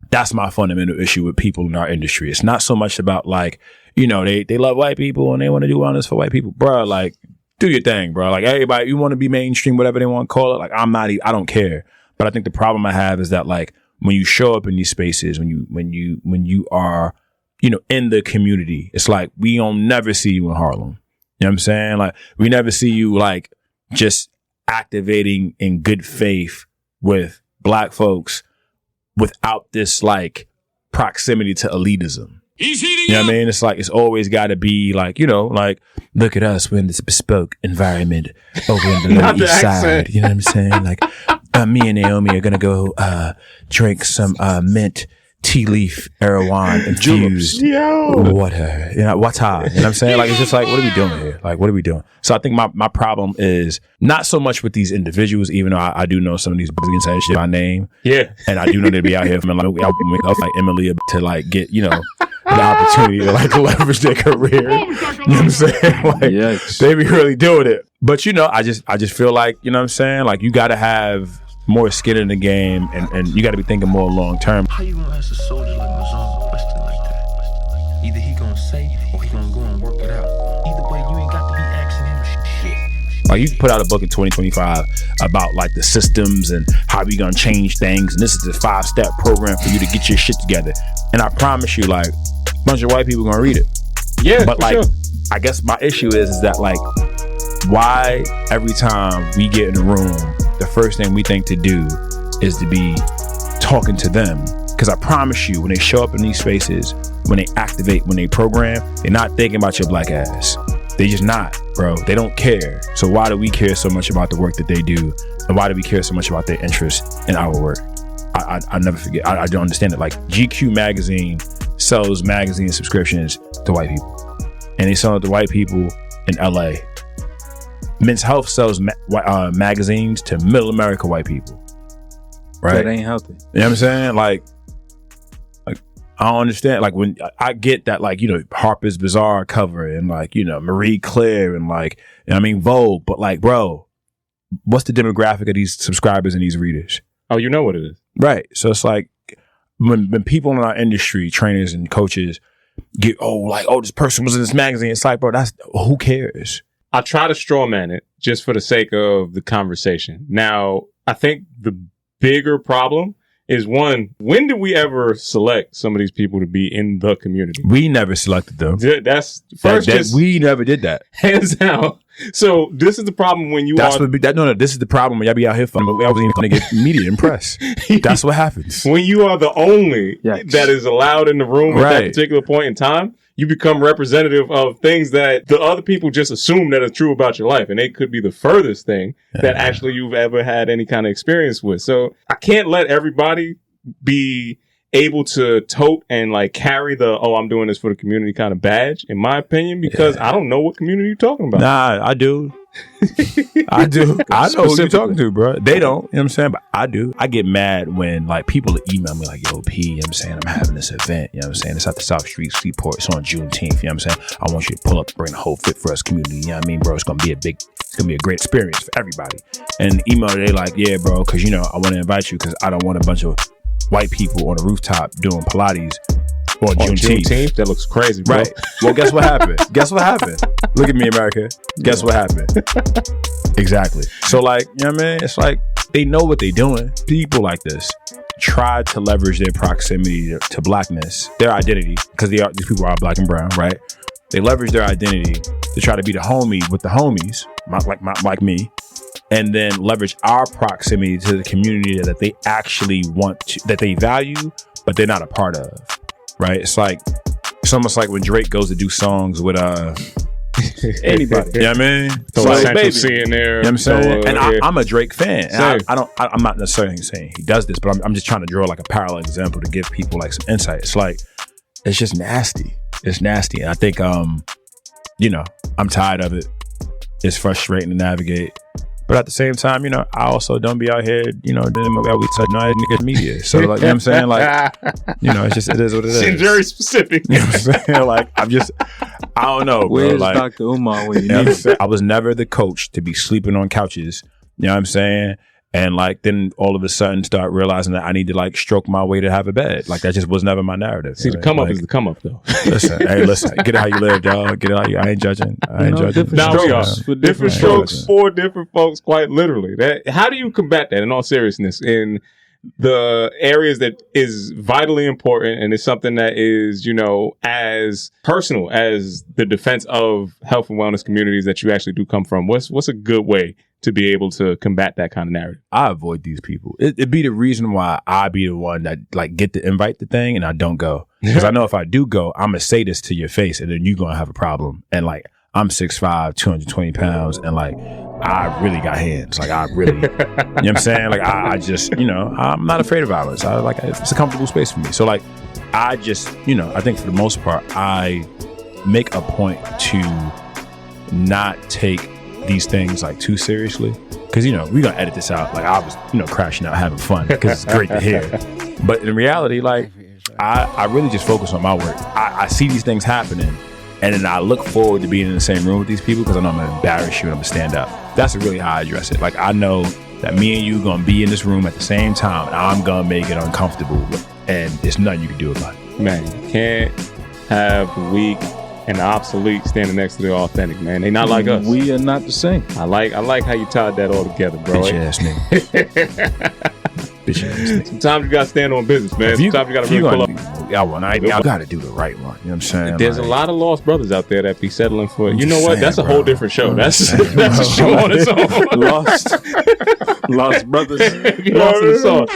that's my fundamental issue with people in our industry. It's not so much about like, you know, they love white people and they want to do wellness for white people. Bro, like, do your thing, bro. Like, everybody, you want to be mainstream, whatever they want to call it. Like, I don't care. But I think the problem I have is that like when you show up in these spaces, when you are, you know, in the community, it's like we don't never see you in Harlem. You know what I'm saying? Like, we never see you like just activating in good faith with Black folks without this like proximity to elitism. You know what I mean? It's like, it's always got to be like, you know, like, look at us, we're in this bespoke environment over in the Lower East Side. You know what I'm saying? Like, me and Naomi are going to go drink some mint tea leaf Erewhon infused water. You know, water. You know what I'm saying? Like, it's just like, what are we doing here? Like, what are we doing? So I think my problem is not so much with these individuals, even though I do know some of these inside shit by name. Yeah. And I do know they'd be out here from like Emily to like get, you know, the opportunity to like leverage their career. You know what I'm saying? Like, they be really doing it. But, you know, I just feel like, you know what I'm saying? Like, you got to have more skin in the game, and you got to be thinking more long term. How you gonna ask a soldier like Mazon a question like that? Either he gonna say or he gonna go and work it out. Either way, you ain't got to be asking him shit. Like, you put out a book in 2025 about like the systems and how we gonna change things, and this is the 5-step program for you to get your shit together. And I promise you, like, a bunch of white people gonna read it. Yeah, but like, sure. I guess my issue is that like, why every time we get in a room, the first thing we think to do is to be talking to them? Because I promise you, when they show up in these spaces, when they activate, when they program, they're not thinking about your black ass. They just not, bro. They don't care. So why do we care so much about the work that they do? And why do we care so much about their interest in our work? I never forget. I don't understand it. Like, GQ magazine sells magazine subscriptions to white people, and they sell it to white people in LA. Men's Health sells magazines to middle America white people. Right? That ain't healthy. You know what I'm saying? Like I don't understand. Like, when I get that, like, you know, Harper's Bazaar cover and like, you know, Marie Claire and like, you know what I mean, Vogue. But like, bro, what's the demographic of these subscribers and these readers? Oh, you know what it is. Right. So it's like when people in our industry, trainers and coaches, get, this person was in this magazine. It's like, bro, who cares? I try to straw man it just for the sake of the conversation. Now, I think the bigger problem is, one, when did we ever select some of these people to be in the community? We never selected them. That's first. We never did that. Hands down. So this is the problem when you this is the problem when y'all be out here fun, but I wasn't even going to get media and press. That's what happens. When you are the only that is allowed in the room at that particular point in time, you become representative of things that the other people just assume that are true about your life. And they could be the furthest thing that actually you've ever had any kind of experience with. So I can't let everybody be able to tote and like carry the, I'm doing this for the community kind of badge, in my opinion, because I don't know what community you're talking about. Nah, I do. I do. I know who you're talking to, bro. They don't, you know what I'm saying? But I do. I get mad when like people email me like, yo, P, you know what I'm saying? I'm having this event, you know what I'm saying? It's at the South Street Seaport. It's on Juneteenth, you know what I'm saying? I want you to pull up, bring the whole Fit For Us community, you know what I mean, bro? It's going to be a great experience for everybody. And the email, they like, yeah, bro, because, you know, I want to invite you because I don't want a bunch of white people on the rooftop doing Pilates on Juneteenth. That looks crazy, bro. Right. Well, guess what happened? Look at me, America. Guess what happened? Exactly. So, like, you know what I mean? It's like they know what they're doing. People like this try to leverage their proximity to blackness, their identity, because these people are black and brown, right? They leverage their identity to try to be the homie with the homies, like me, and then leverage our proximity to the community that they actually that they value, but they're not a part of, right? It's almost like when Drake goes to do songs with anybody. You know what I mean? So like, Central C in there. You know what I'm saying? And I'm a Drake fan. And I'm not necessarily saying he does this, but I'm just trying to draw like a parallel example to give people like some insight. It's like, it's just nasty. It's nasty. And I think, you know, I'm tired of it. It's frustrating to navigate. But at the same time, you know, I also don't be out here, you know, doing we touch niggas media. So, like, you know what I'm saying? Like, you know, it is what it is. Seems very specific. You know what I'm saying? Like, I don't know, bro. Where's like, Dr. Umar when you need him? I was never the coach to be sleeping on couches. You know what I'm saying? And like, then all of a sudden start realizing that I need to like stroke my way to have a bed. Like, that just was never my narrative. See, right? The come up is the come up though. Listen, get it how you live, dog. Get it how you, I ain't judging. Different strokes for different folks, quite literally. How do you combat that in all seriousness in the areas that is vitally important and is something that is, you know, as personal as the defense of health and wellness communities that you actually do come from? What's a good way to be able to combat that kind of narrative? I avoid these people. It'd be the reason why I be the one that like get to invite the thing and I don't go. Because I know if I do go, I'm going to say this to your face and then you're going to have a problem. And like, I'm 6'5", 220 pounds. And like, I really got hands. Like I really, you know what I'm saying? Like I just, I'm not afraid of violence. It's a comfortable space for me. So like, I just, I think for the most part, I make a point to not take these things like too seriously. Cause we're gonna edit this out. Like I was, crashing out, having fun because it's great to hear. But in reality, like I really just focus on my work. I see these things happening, and then I look forward to being in the same room with these people because I know I'm gonna embarrass you and I'm gonna stand up. That's really how I address it. Like I know that me and you gonna be in this room at the same time, and I'm gonna make it uncomfortable, and there's nothing you can do about it. Man, you can't have the weak and the obsolete standing next to the authentic, man. They not like us. We are not the same. I like how you tied that all together, bro. Bitch ass nigga. Bitch ass nigga. Sometimes you gotta stand on business, man. Sometimes you gotta really pull up. I gotta do the right one. You know what I'm saying? There's a lot of lost brothers out there that be settling for it. You know what? That's a whole different show. That's a show on its own. Lost brothers. Lost in the sauce.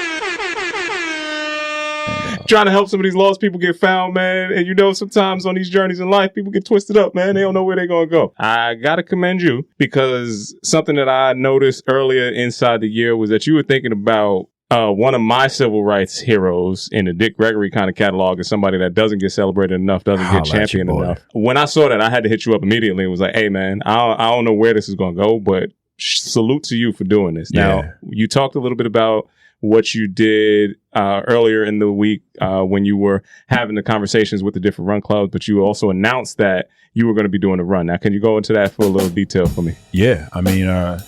Trying to help some of these lost people get found, man. And sometimes on these journeys in life, people get twisted up, man. They don't know where they're going to go. I got to commend you because something that I noticed earlier inside the year was that you were thinking about one of my civil rights heroes in the Dick Gregory kind of catalog is somebody that doesn't get celebrated enough, doesn't get championed enough. When I saw that, I had to hit you up immediately and was like, hey, man, I don't know where this is going to go, but salute to you for doing this. Yeah. Now, you talked a little bit about what you did earlier in the week when you were having the conversations with the different run clubs, but you also announced that you were going to be doing a run. Now, can you go into that for a little detail for me? Yeah. I mean,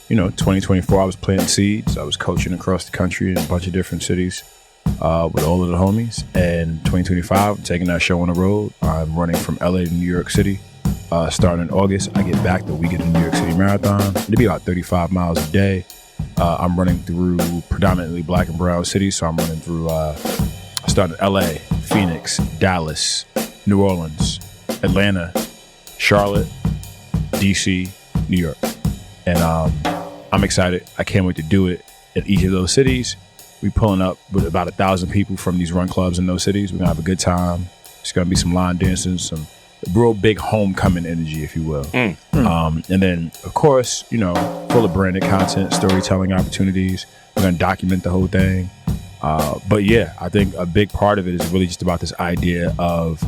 2024, I was planting seeds. I was coaching across the country in a bunch of different cities with all of the homies. And 2025, I'm taking that show on the road. I'm running from LA to New York City. Starting in August, I get back the week of the New York City Marathon. It'll be about 35 miles a day. I'm running through predominantly black and brown cities. So I'm running through, I started in LA, Phoenix, Dallas, New Orleans, Atlanta, Charlotte, DC, New York. And I'm excited. I can't wait to do it in each of those cities. We pulling up with about 1,000 people from these run clubs in those cities. We're gonna have a good time. It's gonna be some line dancing, some real big homecoming energy, if you will. And then, of course, full of branded content, storytelling opportunities. We're going to document the whole thing. But yeah, I think a big part of it is really just about this idea of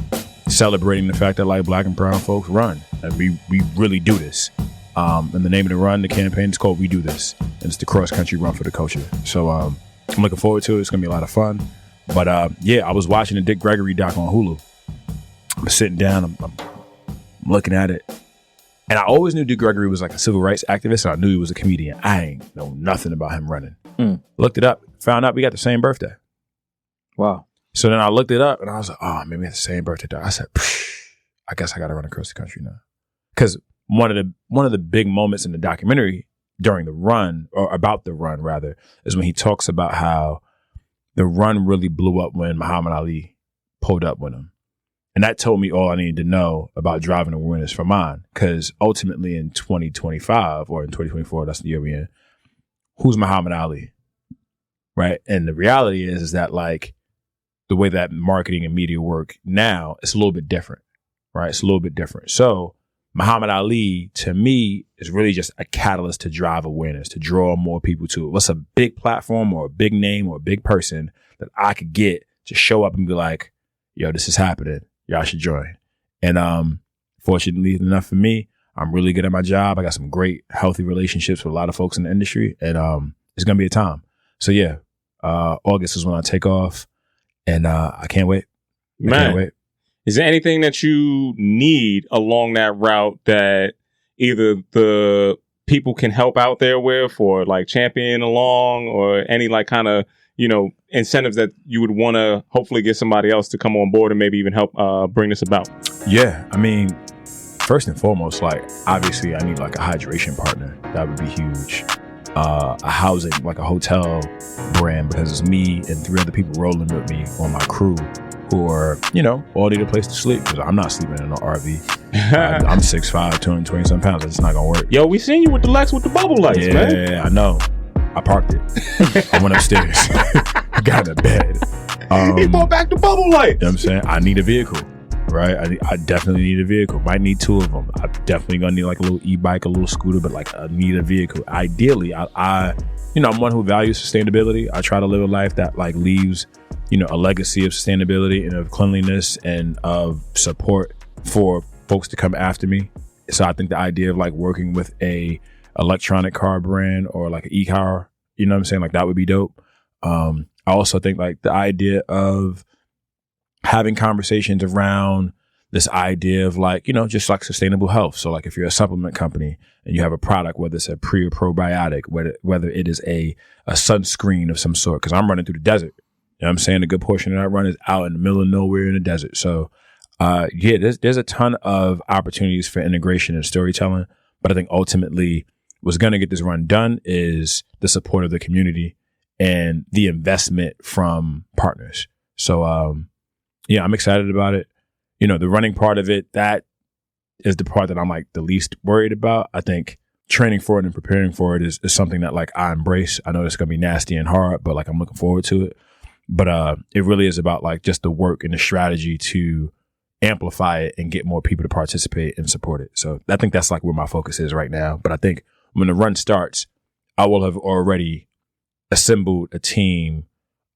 celebrating the fact that like black and brown folks run. And we really do this. And the name of the run, the campaign is called We Do This. And it's the cross country run for the culture. So I'm looking forward to it. It's going to be a lot of fun. But yeah, I was watching the Dick Gregory doc on Hulu. I'm sitting down, I'm looking at it. And I always knew Dick Gregory was like a civil rights activist, and I knew he was a comedian. I ain't know nothing about him running. Looked it up, found out we got the same birthday. Wow. So then I looked it up, and I was like, oh, maybe we have the same birthday. I said, I guess I got to run across the country now. Because one of the big moments in the documentary during the run, or about the run, rather, is when he talks about how the run really blew up when Muhammad Ali pulled up with him. And that told me all I needed to know about driving awareness for mine. Because ultimately in 2025 or in 2024, that's the year we're in, who's Muhammad Ali? Right? And the reality is that like the way that marketing and media work now, it's a little bit different. Right? It's a little bit different. So Muhammad Ali, to me, is really just a catalyst to drive awareness, to draw more people to it. What's a big platform or a big name or a big person that I could get to show up and be like, yo, this is happening. Y'all should join. And fortunately enough for me, I'm really good at my job. I got some great, healthy relationships with a lot of folks in the industry. And it's going to be a time. So yeah, August is when I take off. And I can't wait. I can't wait. Is there anything that you need along that route that either the people can help out there with or like champion along or any like kind of, incentives that you would want to hopefully get somebody else to come on board and maybe even help bring this about? Yeah. I mean, first and foremost, like obviously I need like a hydration partner. That would be huge. A housing, like a hotel brand, because it's me and 3 other people rolling with me on my crew who are, all need a place to sleep because I'm not sleeping in an RV. I'm 6'5", 220 some pounds. It's not going to work. Yo, we seen you with the Lex with the bubble lights, man. Yeah, I know. I parked it. I went upstairs. I got in the bed. He brought back the bubble lights. You know what I'm saying? I need a vehicle. right? I definitely need a vehicle. Might need 2 of them. I'm definitely gonna need like a little e-bike, a little scooter, but like I need a vehicle. Ideally, I I'm one who values sustainability. I try to live a life that like leaves, a legacy of sustainability and of cleanliness and of support for folks to come after me. So I think the idea of like working with a electronic car brand or like an e-car, you know what I'm saying? Like that would be dope. I also think like the idea of having conversations around this idea of like, just like sustainable health. So like if you're a supplement company and you have a product, whether it's a pre or probiotic, whether it is a sunscreen of some sort, because I'm running through the desert. You know what I'm saying? A good portion of that run is out in the middle of nowhere in the desert. So there's a ton of opportunities for integration and storytelling. But I think ultimately what's going to get this run done is the support of the community and the investment from partners. So, I'm excited about it. The running part of it, that is the part that I'm like the least worried about. I think training for it and preparing for it is something that like I embrace. I know it's going to be nasty and hard, but like I'm looking forward to it. But it really is about like just the work and the strategy to amplify it and get more people to participate and support it. So I think that's like where my focus is right now. But I think when the run starts, I will have already assembled a team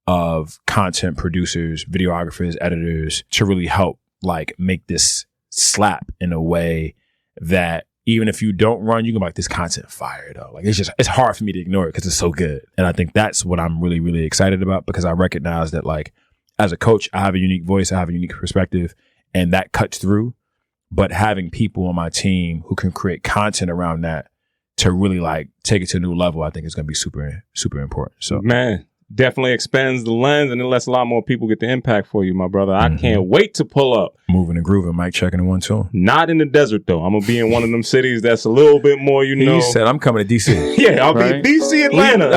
of content producers, videographers, editors to really help like make this slap in a way that even if you don't run, you can be like, this content fire though. Like it's hard for me to ignore it because it's so good. And I think that's what I'm really, really excited about, because I recognize that like as a coach, I have a unique voice, I have a unique perspective, and that cuts through. But having people on my team who can create content around that to really like take it to a new level, I think is going to be super, super important. So man, definitely expands the lens and it lets a lot more people get the impact for you, my brother. I can't wait to pull up. Moving and grooving, Mike checking in 1, 2. Not in the desert though. I'm gonna be in one of them cities that's a little bit more, He said I'm coming to DC. Yeah, I'll be DC, Atlanta,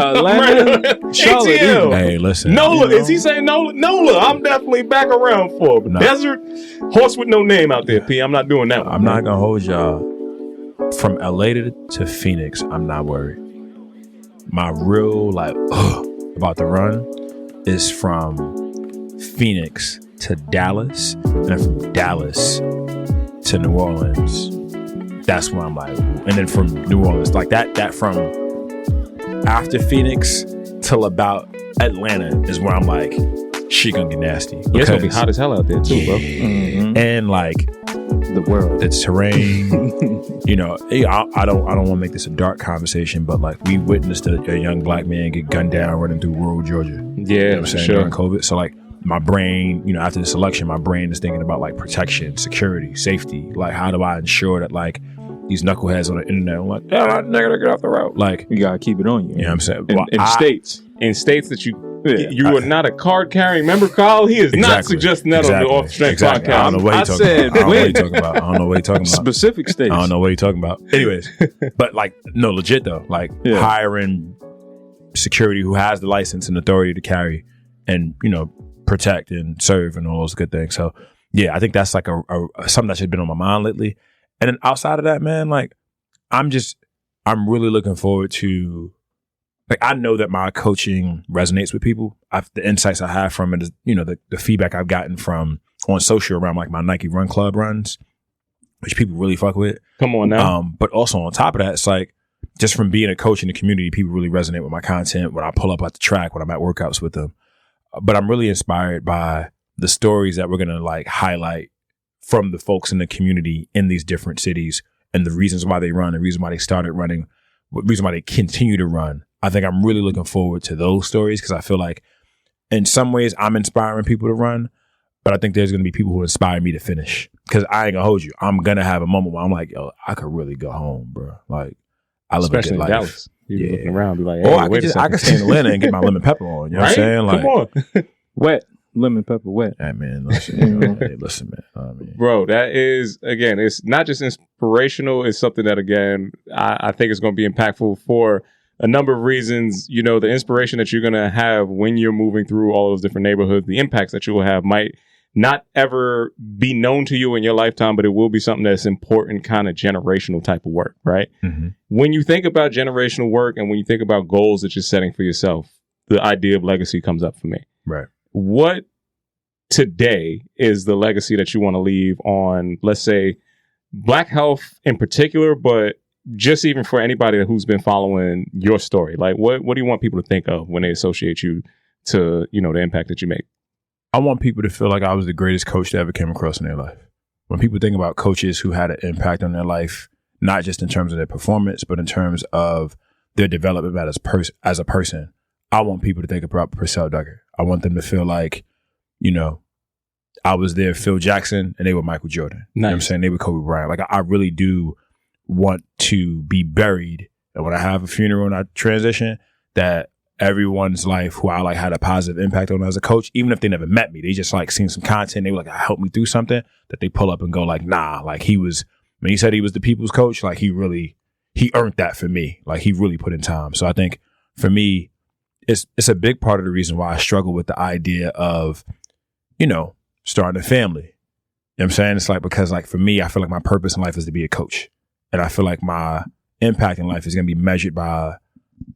Charlotte. ATL. Hey, listen. NOLA, is he saying NOLA? NOLA, I'm definitely back around for. But desert, horse with no name out there, P. I'm not doing that one. I'm not gonna hold y'all. From LA to Phoenix, I'm not worried. My real like about the run is from Phoenix to Dallas, and then from Dallas to New Orleans. That's where I'm like, and then from New Orleans, like that from after Phoenix till about Atlanta is where I'm like, shit gonna get nasty. Yeah, it's gonna be hot as hell out there too, bro. And like The world. it's terrain. I don't want to make this a dark conversation, but like we witnessed a young black man get gunned down running through rural Georgia. Yeah, I'm saying, during COVID. So like my brain, after this election, my brain is thinking about like protection, security, safety. Like how do I ensure that like these knuckleheads on the internet are like, yeah, I'm not gonna get off the road. Like You gotta keep it on you. you know what I'm saying? In states that you are not a card carrying member, Kyle. He is not suggesting that on the Off the Strength podcast. I don't know what he's talking about. I don't know what he's talking about. Specific states. I don't know what he's talking about. Anyways, but like, no, legit though. Like hiring security who has the license and authority to carry and, protect and serve and all those good things. So yeah, I think that's like a something that's just been on my mind lately. And then outside of that, man, like I'm really looking forward to, like, I know that my coaching resonates with people. The insights I have from it is, the feedback I've gotten from on social around like my Nike Run Club runs, which people really fuck with. Come on now. But also on top of that, it's like just from being a coach in the community, people really resonate with my content when I pull up at the track, when I'm at workouts with them. But I'm really inspired by the stories that we're going to like highlight from the folks in the community in these different cities and the reasons why they run, the reason why they started running, the reason why they continue to run. I think I'm really looking forward to those stories because I feel like in some ways I'm inspiring people to run, but I think there's going to be people who inspire me to finish because I ain't going to hold you. I'm going to have a moment where I'm like, yo, I could really go home, bro. Like, I live especially a good in life. Dallas. You looking around, be like, hey, or I could stay in Atlanta and get my lemon pepper on. You know what I'm saying? Like, come on. Wet. Lemon pepper wet. Hey, man, listen. Hey, listen, man. Bro, that is, again, it's not just inspirational. It's something that, again, I think is going to be impactful for a number of reasons. The inspiration that you're going to have when you're moving through all those different neighborhoods, the impacts that you will have might not ever be known to you in your lifetime, but it will be something that's important, kind of generational type of work, right? Mm-hmm. When you think about generational work and when you think about goals that you're setting for yourself, the idea of legacy comes up for me. Right. What today is the legacy that you want to leave on, let's say, Black health in particular, but just even for anybody who's been following your story? Like, what do you want people to think of when they associate you to, you know, the impact that you make? I want people to feel like I was the greatest coach that ever came across in their life. When people think about coaches who had an impact on their life, not just in terms of their performance, but in terms of their development as a person, I want people to think about Percell Duggar. I want them to feel like, you know, I was there, Phil Jackson, and they were Michael Jordan. Nice. You know what I'm saying? They were Kobe Bryant. Like, I really do want to be buried. And when I have a funeral and I transition, that everyone's life who I like had a positive impact on as a coach, even if they never met me, they just like seen some content, they were like, help me through something, that they pull up and go like, nah, like when he said he was the people's coach, like he earned that for me. Like he really put in time. So I think for me, it's a big part of the reason why I struggle with the idea of, you know, starting a family. You know what I'm saying? It's like, because like for me, I feel like my purpose in life is to be a coach. And I feel like my impact in life is going to be measured by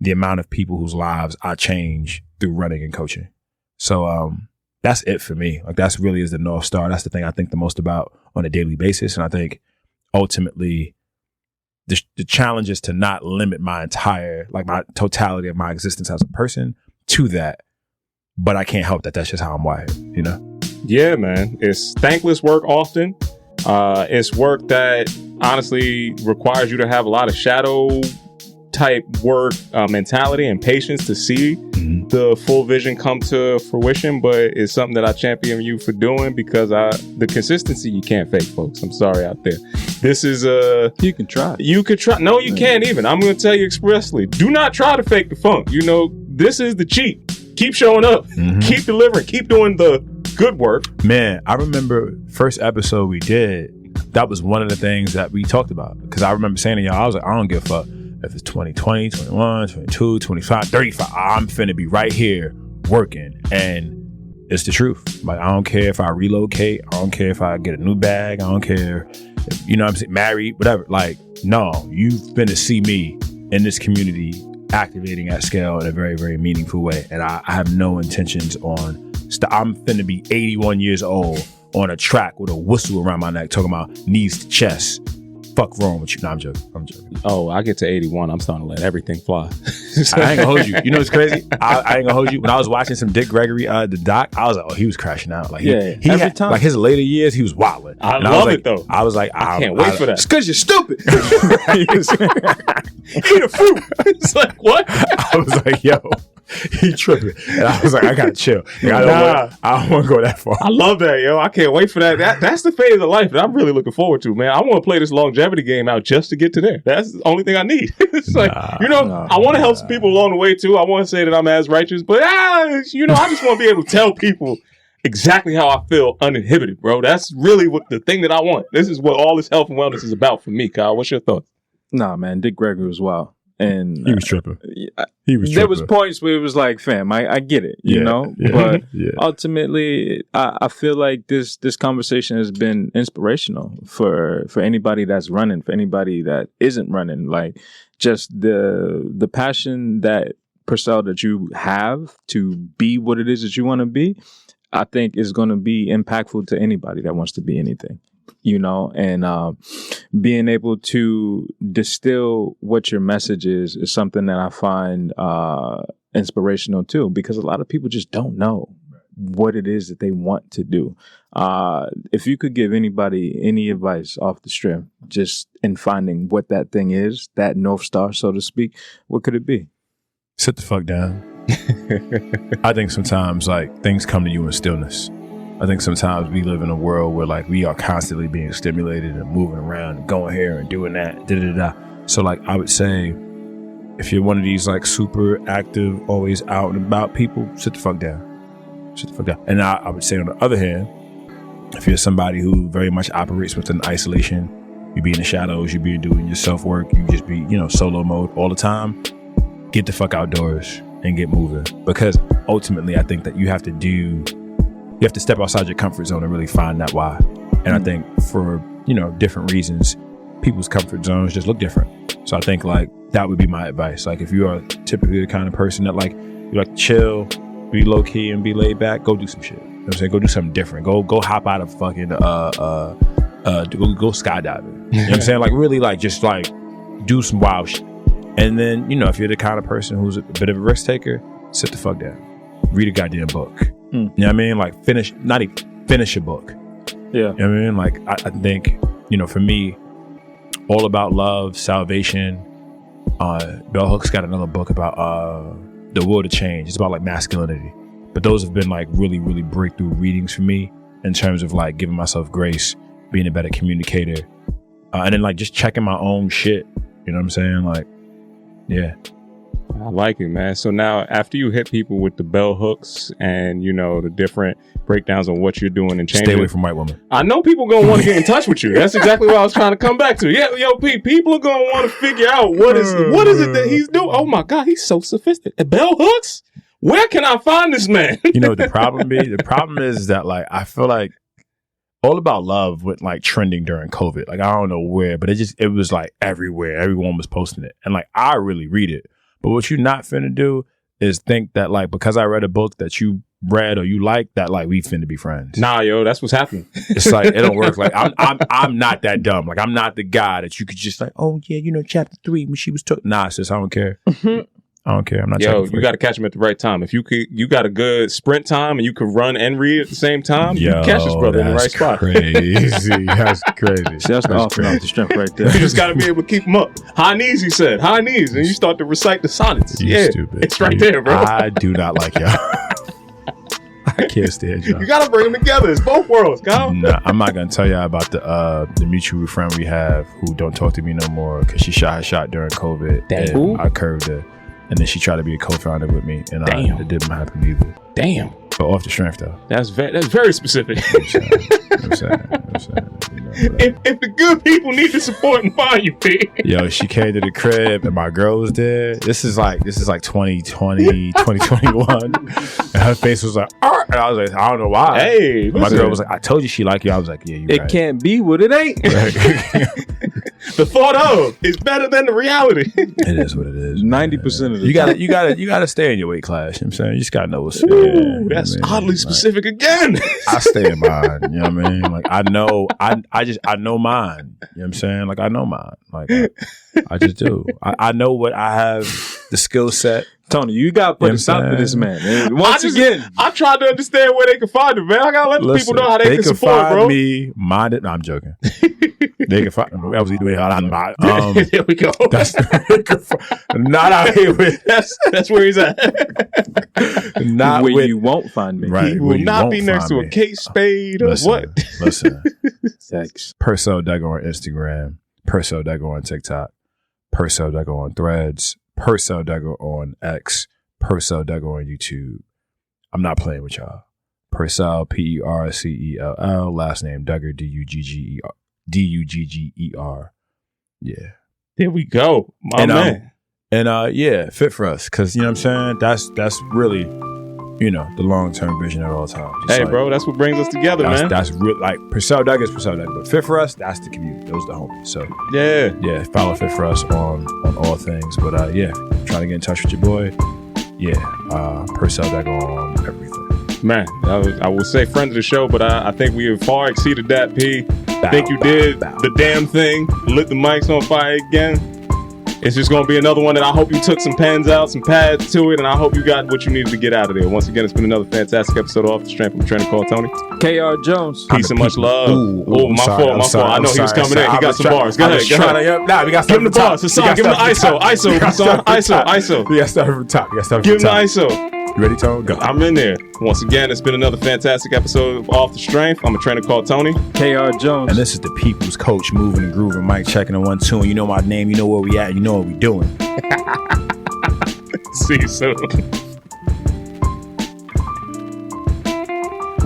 the amount of people whose lives I change through running and coaching. So that's it for me. Like that's really is the North Star. That's the thing I think the most about on a daily basis. And I think ultimately the challenge is to not limit my totality of my existence as a person to that. But I can't help that. That's just how I'm wired, you know? Yeah, man. It's thankless work often. It's work that honestly requires you to have a lot of shadow type work mentality and patience to see the full vision come to fruition. But it's something that I champion you for doing, because the consistency you can't fake, folks. I'm sorry out there. This is you can try. You could try. No, you can't even. I'm going to tell you expressly. Do not try to fake the funk. You know, this is the cheat. Keep showing up. Keep delivering. Keep doing the good work. Man, I remember first episode we did, that was one of the things that we talked about. Because I remember saying to y'all, I was like, I don't give a fuck if it's 2020, 21, 22, 25, 35. I'm finna be right here working. And it's the truth. Like, I don't care if I relocate. I don't care if I get a new bag. I don't care if, you know what I'm saying, married, whatever. Like, no, you've finna see me in this community activating at scale in a very, very meaningful way. And I have no intentions on, I'm finna be 81 years old on a track with a whistle around my neck talking about knees to chest. Fuck wrong with you. No, I'm joking. Oh, I get to 81. I'm starting to let everything fly. I ain't gonna hold you. You know what's crazy? I ain't gonna hold you. When I was watching some Dick Gregory, the doc, I was like, oh, he was crashing out. Like, he every had, time. like his later years, he was wilding. I love it though. I was like, I can't wait for that. It's because you're stupid. Eat a fruit. It's like, what? I was like, yo, he tripping. And I was like, I gotta chill. Like, I don't want to go that far. I love that, yo. I can't wait for that. That's the phase of life that I'm really looking forward to, man. I want to play this longevity game out just to get to there. That's the only thing I need. It's like, I want to help some people along the way too. I want to say that I'm as righteous, but I just want to be able to tell people exactly how I feel uninhibited, bro. That's really what the thing that I want. This is what all this health and wellness is about for me, Kyle. What's your thoughts? Nah, man, Dick Gregory was wild. And he was tripping. There was points where it was like, fam, I get it, you know? But ultimately, I feel like this conversation has been inspirational for anybody that's running, for anybody that isn't running. Like, just the passion that, Percell, that you have to be what it is that you want to be, I think is going to be impactful to anybody that wants to be anything. You know, and being able to distill what your message is something that I find inspirational too, because a lot of people just don't know what it is that they want to do. If you could give anybody any advice off the strip, just in finding what that thing is, that North Star, so to speak, what could it be? Sit the fuck down. I think sometimes like things come to you in stillness. I think sometimes we live in a world where like we are constantly being stimulated and moving around and going here and doing that. So like I would say, if you're one of these like super active, always out and about people, sit the fuck down. Sit the fuck down. And I would say on the other hand, if you're somebody who very much operates within isolation, you be in the shadows, you be doing your self work, you just be, solo mode all the time, get the fuck outdoors and get moving. Because ultimately I think that you have to step outside your comfort zone and really find that why. And I think for, different reasons, people's comfort zones just look different. So I think like that would be my advice. Like if you are typically the kind of person that like, you like to chill, be low key and be laid back, go do some shit. You know what I'm saying? Go do something different. Go hop out of fucking go skydiving. You know what I'm saying? Like really like just like do some wild shit. And then, you know, if you're the kind of person who's a bit of a risk taker, sit the fuck down. Read a goddamn book. You know what I mean? Like finish a book. Yeah. You know what I mean? Like I think, you know, for me, All About Love, Salvation, Bell Hooks got another book about the will to change. It's about like masculinity. But those have been like really, really breakthrough readings for me in terms of like giving myself grace, being a better communicator, and then like just checking my own shit. You know what I'm saying? Like, yeah. I like it, man. So now after you hit people with the bell hooks and, you know, the different breakdowns on what you're doing and changing. Stay away from white women. I know people going to want to get in touch with you. That's exactly what I was trying to come back to. Yeah, yo, people are going to want to figure out what is it that he's doing. Oh my God, he's so sophisticated. Bell hooks? Where can I find this man? You know what the problem be? The problem is that like I feel like All About Love went like trending during COVID. Like I don't know where, but it was like everywhere. Everyone was posting it. And like I really read it. But what you're not finna do is think that like because I read a book that you read or you like that like we finna be friends. Nah, yo, that's what's happening. It's like it don't work. Like I'm not that dumb. Like I'm not the guy that you could just like, oh yeah, you know, chapter 3 when she was talking. Nah, sis, I don't care. I don't care. I'm not. Yo, you got to catch him at the right time. If you got a good sprint time and you can run and read at the same time. You can catch this brother in the right spot. Crazy. That's crazy. See, that's off the strength right there. You just got to be able to keep him up. High knees, he said. High knees, and you start to recite the sonnets. You stupid. It's right there, bro. I do not like y'all. I can't stand y'all. You got to bring them together. It's both worlds, Kyle. Nah, I'm not gonna tell y'all about the mutual friend we have who don't talk to me no more because she shot her shot during COVID. Damn. And I curved her. And then she tried to be a co-founder with me, and it didn't happen either. Damn. But off the strength, though. That's very specific. I'm saying. You know, if the good people need the support and find you, P. Yo, she came to the crib, and my girl was there. This is like 2020, 2021. And her face was like, "Arr!" And I was like, I don't know why. Hey, my girl was like, I told you she like you. I was like, yeah, you right. It can't be what it ain't. The thought of is better than the reality. It is what it is. 90% of the you gotta stay in your weight class. You know what I'm saying? You just gotta know what's that's oddly specific again. I stay in mine. You know what I mean? Like I know mine. You know what I'm saying? Like I know mine. Like I just do. I know what I have, the skill set. Tony, you got to put a stop to this man. And once again, I tried to understand where they can find him, man. I gotta let the people know how they can support, find bro. Me, minded. No, I'm joking. They can find. That was the way I'm not. There we go. That's not out here with. That's where he's at. Not where with, you won't find me. Right, he will not be next to a Kate Spade or what? Listen. Sex. Percell Duggar on Instagram. Percell Duggar on TikTok. Percell Duggar on Threads. Percell Duggar on X. Percell Duggar on YouTube. I'm not playing with y'all. Percell, Percell, last name Duggar, Dugger. Yeah. There we go, my man. And fit for us, because you know what I'm saying. That's really, you know, the long term vision at all times. Just hey, bro, that's what brings us together, man. That's real. Like Percell Duggar is Percell Duggar, but fit for us, that's the community. Those are the homies. So yeah. Follow fit for us on all things. But trying to get in touch with your boy. Yeah, Percell Duggar on everything. Man, I will say friend of the show, but I think we have far exceeded that, P. I think you did the damn thing. Lit the mics on fire again. It's just going to be another one that I hope you took some pens out, some pads to it, and I hope you got what you needed to get out of there. Once again, it's been another fantastic episode of Off the Strength. I'm trying to call Tony. KR Jones. Peace and much love. My fault. I know he was coming in. He got some bars. Go ahead. Nah, we got give him the bars. Hassan, give him the ISO. ISO. We got stuff from the top. Give him the ISO. You ready, Tony? Go. I'm in there. Once again, it's been another fantastic episode of Off the Strength. I'm a trainer called Tony. KR Jones. And this is the people's coach, moving and grooving, mic checking on 1, 2. And you know my name, you know where we at, you know what we doing. See you soon.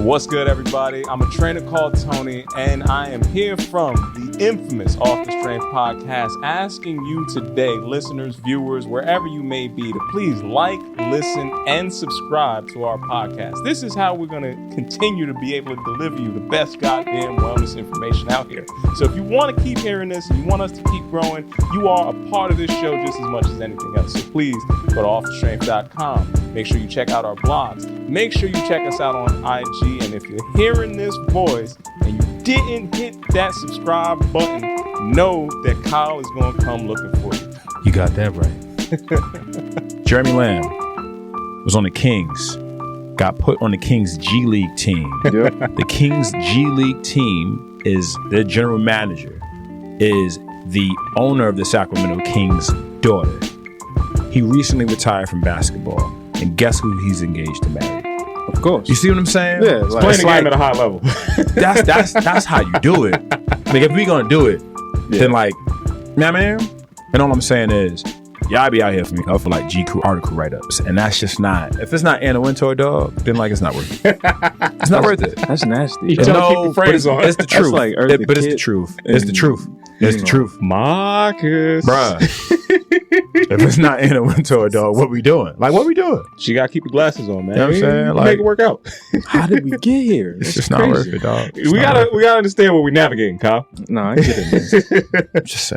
What's good, everybody? I'm a trainer called Tony, and I am here from the infamous Off the Strength podcast, asking you today, listeners, viewers, wherever you may be, to please like, listen, and subscribe to our podcast. This is how we're going to continue to be able to deliver you the best goddamn wellness information out here. So if you want to keep hearing this and you want us to keep growing, you are a part of this show just as much as anything else. So please go to offthestrength.com. Make sure you check out our blogs. Make sure you check us out on IG. And if you're hearing this voice and you didn't hit that subscribe button, know that Kyle is going to come looking for you. You got that right. Jeremy Lamb was on the Kings, got put on the Kings G League team. The Kings G League team is their general manager, is the owner of the Sacramento Kings' daughter. He recently retired from basketball, and guess who he's engaged to marry? Of course. You see what I'm saying? Yeah, Playing the game at a high level. That's how you do it. Like, if we gonna do it, then like, man. And all I'm saying is, y'all be out here for me. I feel like GQ article write-ups, and that's just not. If it's not Anna Wintour, dog, then like it's not worth it. It's not worth it. That's nasty. You trying to keep the phrase on. It's the truth. Like But it's the truth. It's the truth. It's the truth, Marcus. bruh. If it's not Anna Wintour, dog, what we doing? Like, what we doing? She got to keep your glasses on, man. You know what I'm saying? Like, make it work out. How did we get here? It's just not worth it, dog. We gotta understand what we're navigating, Kyle. No, I get it, man. Just saying.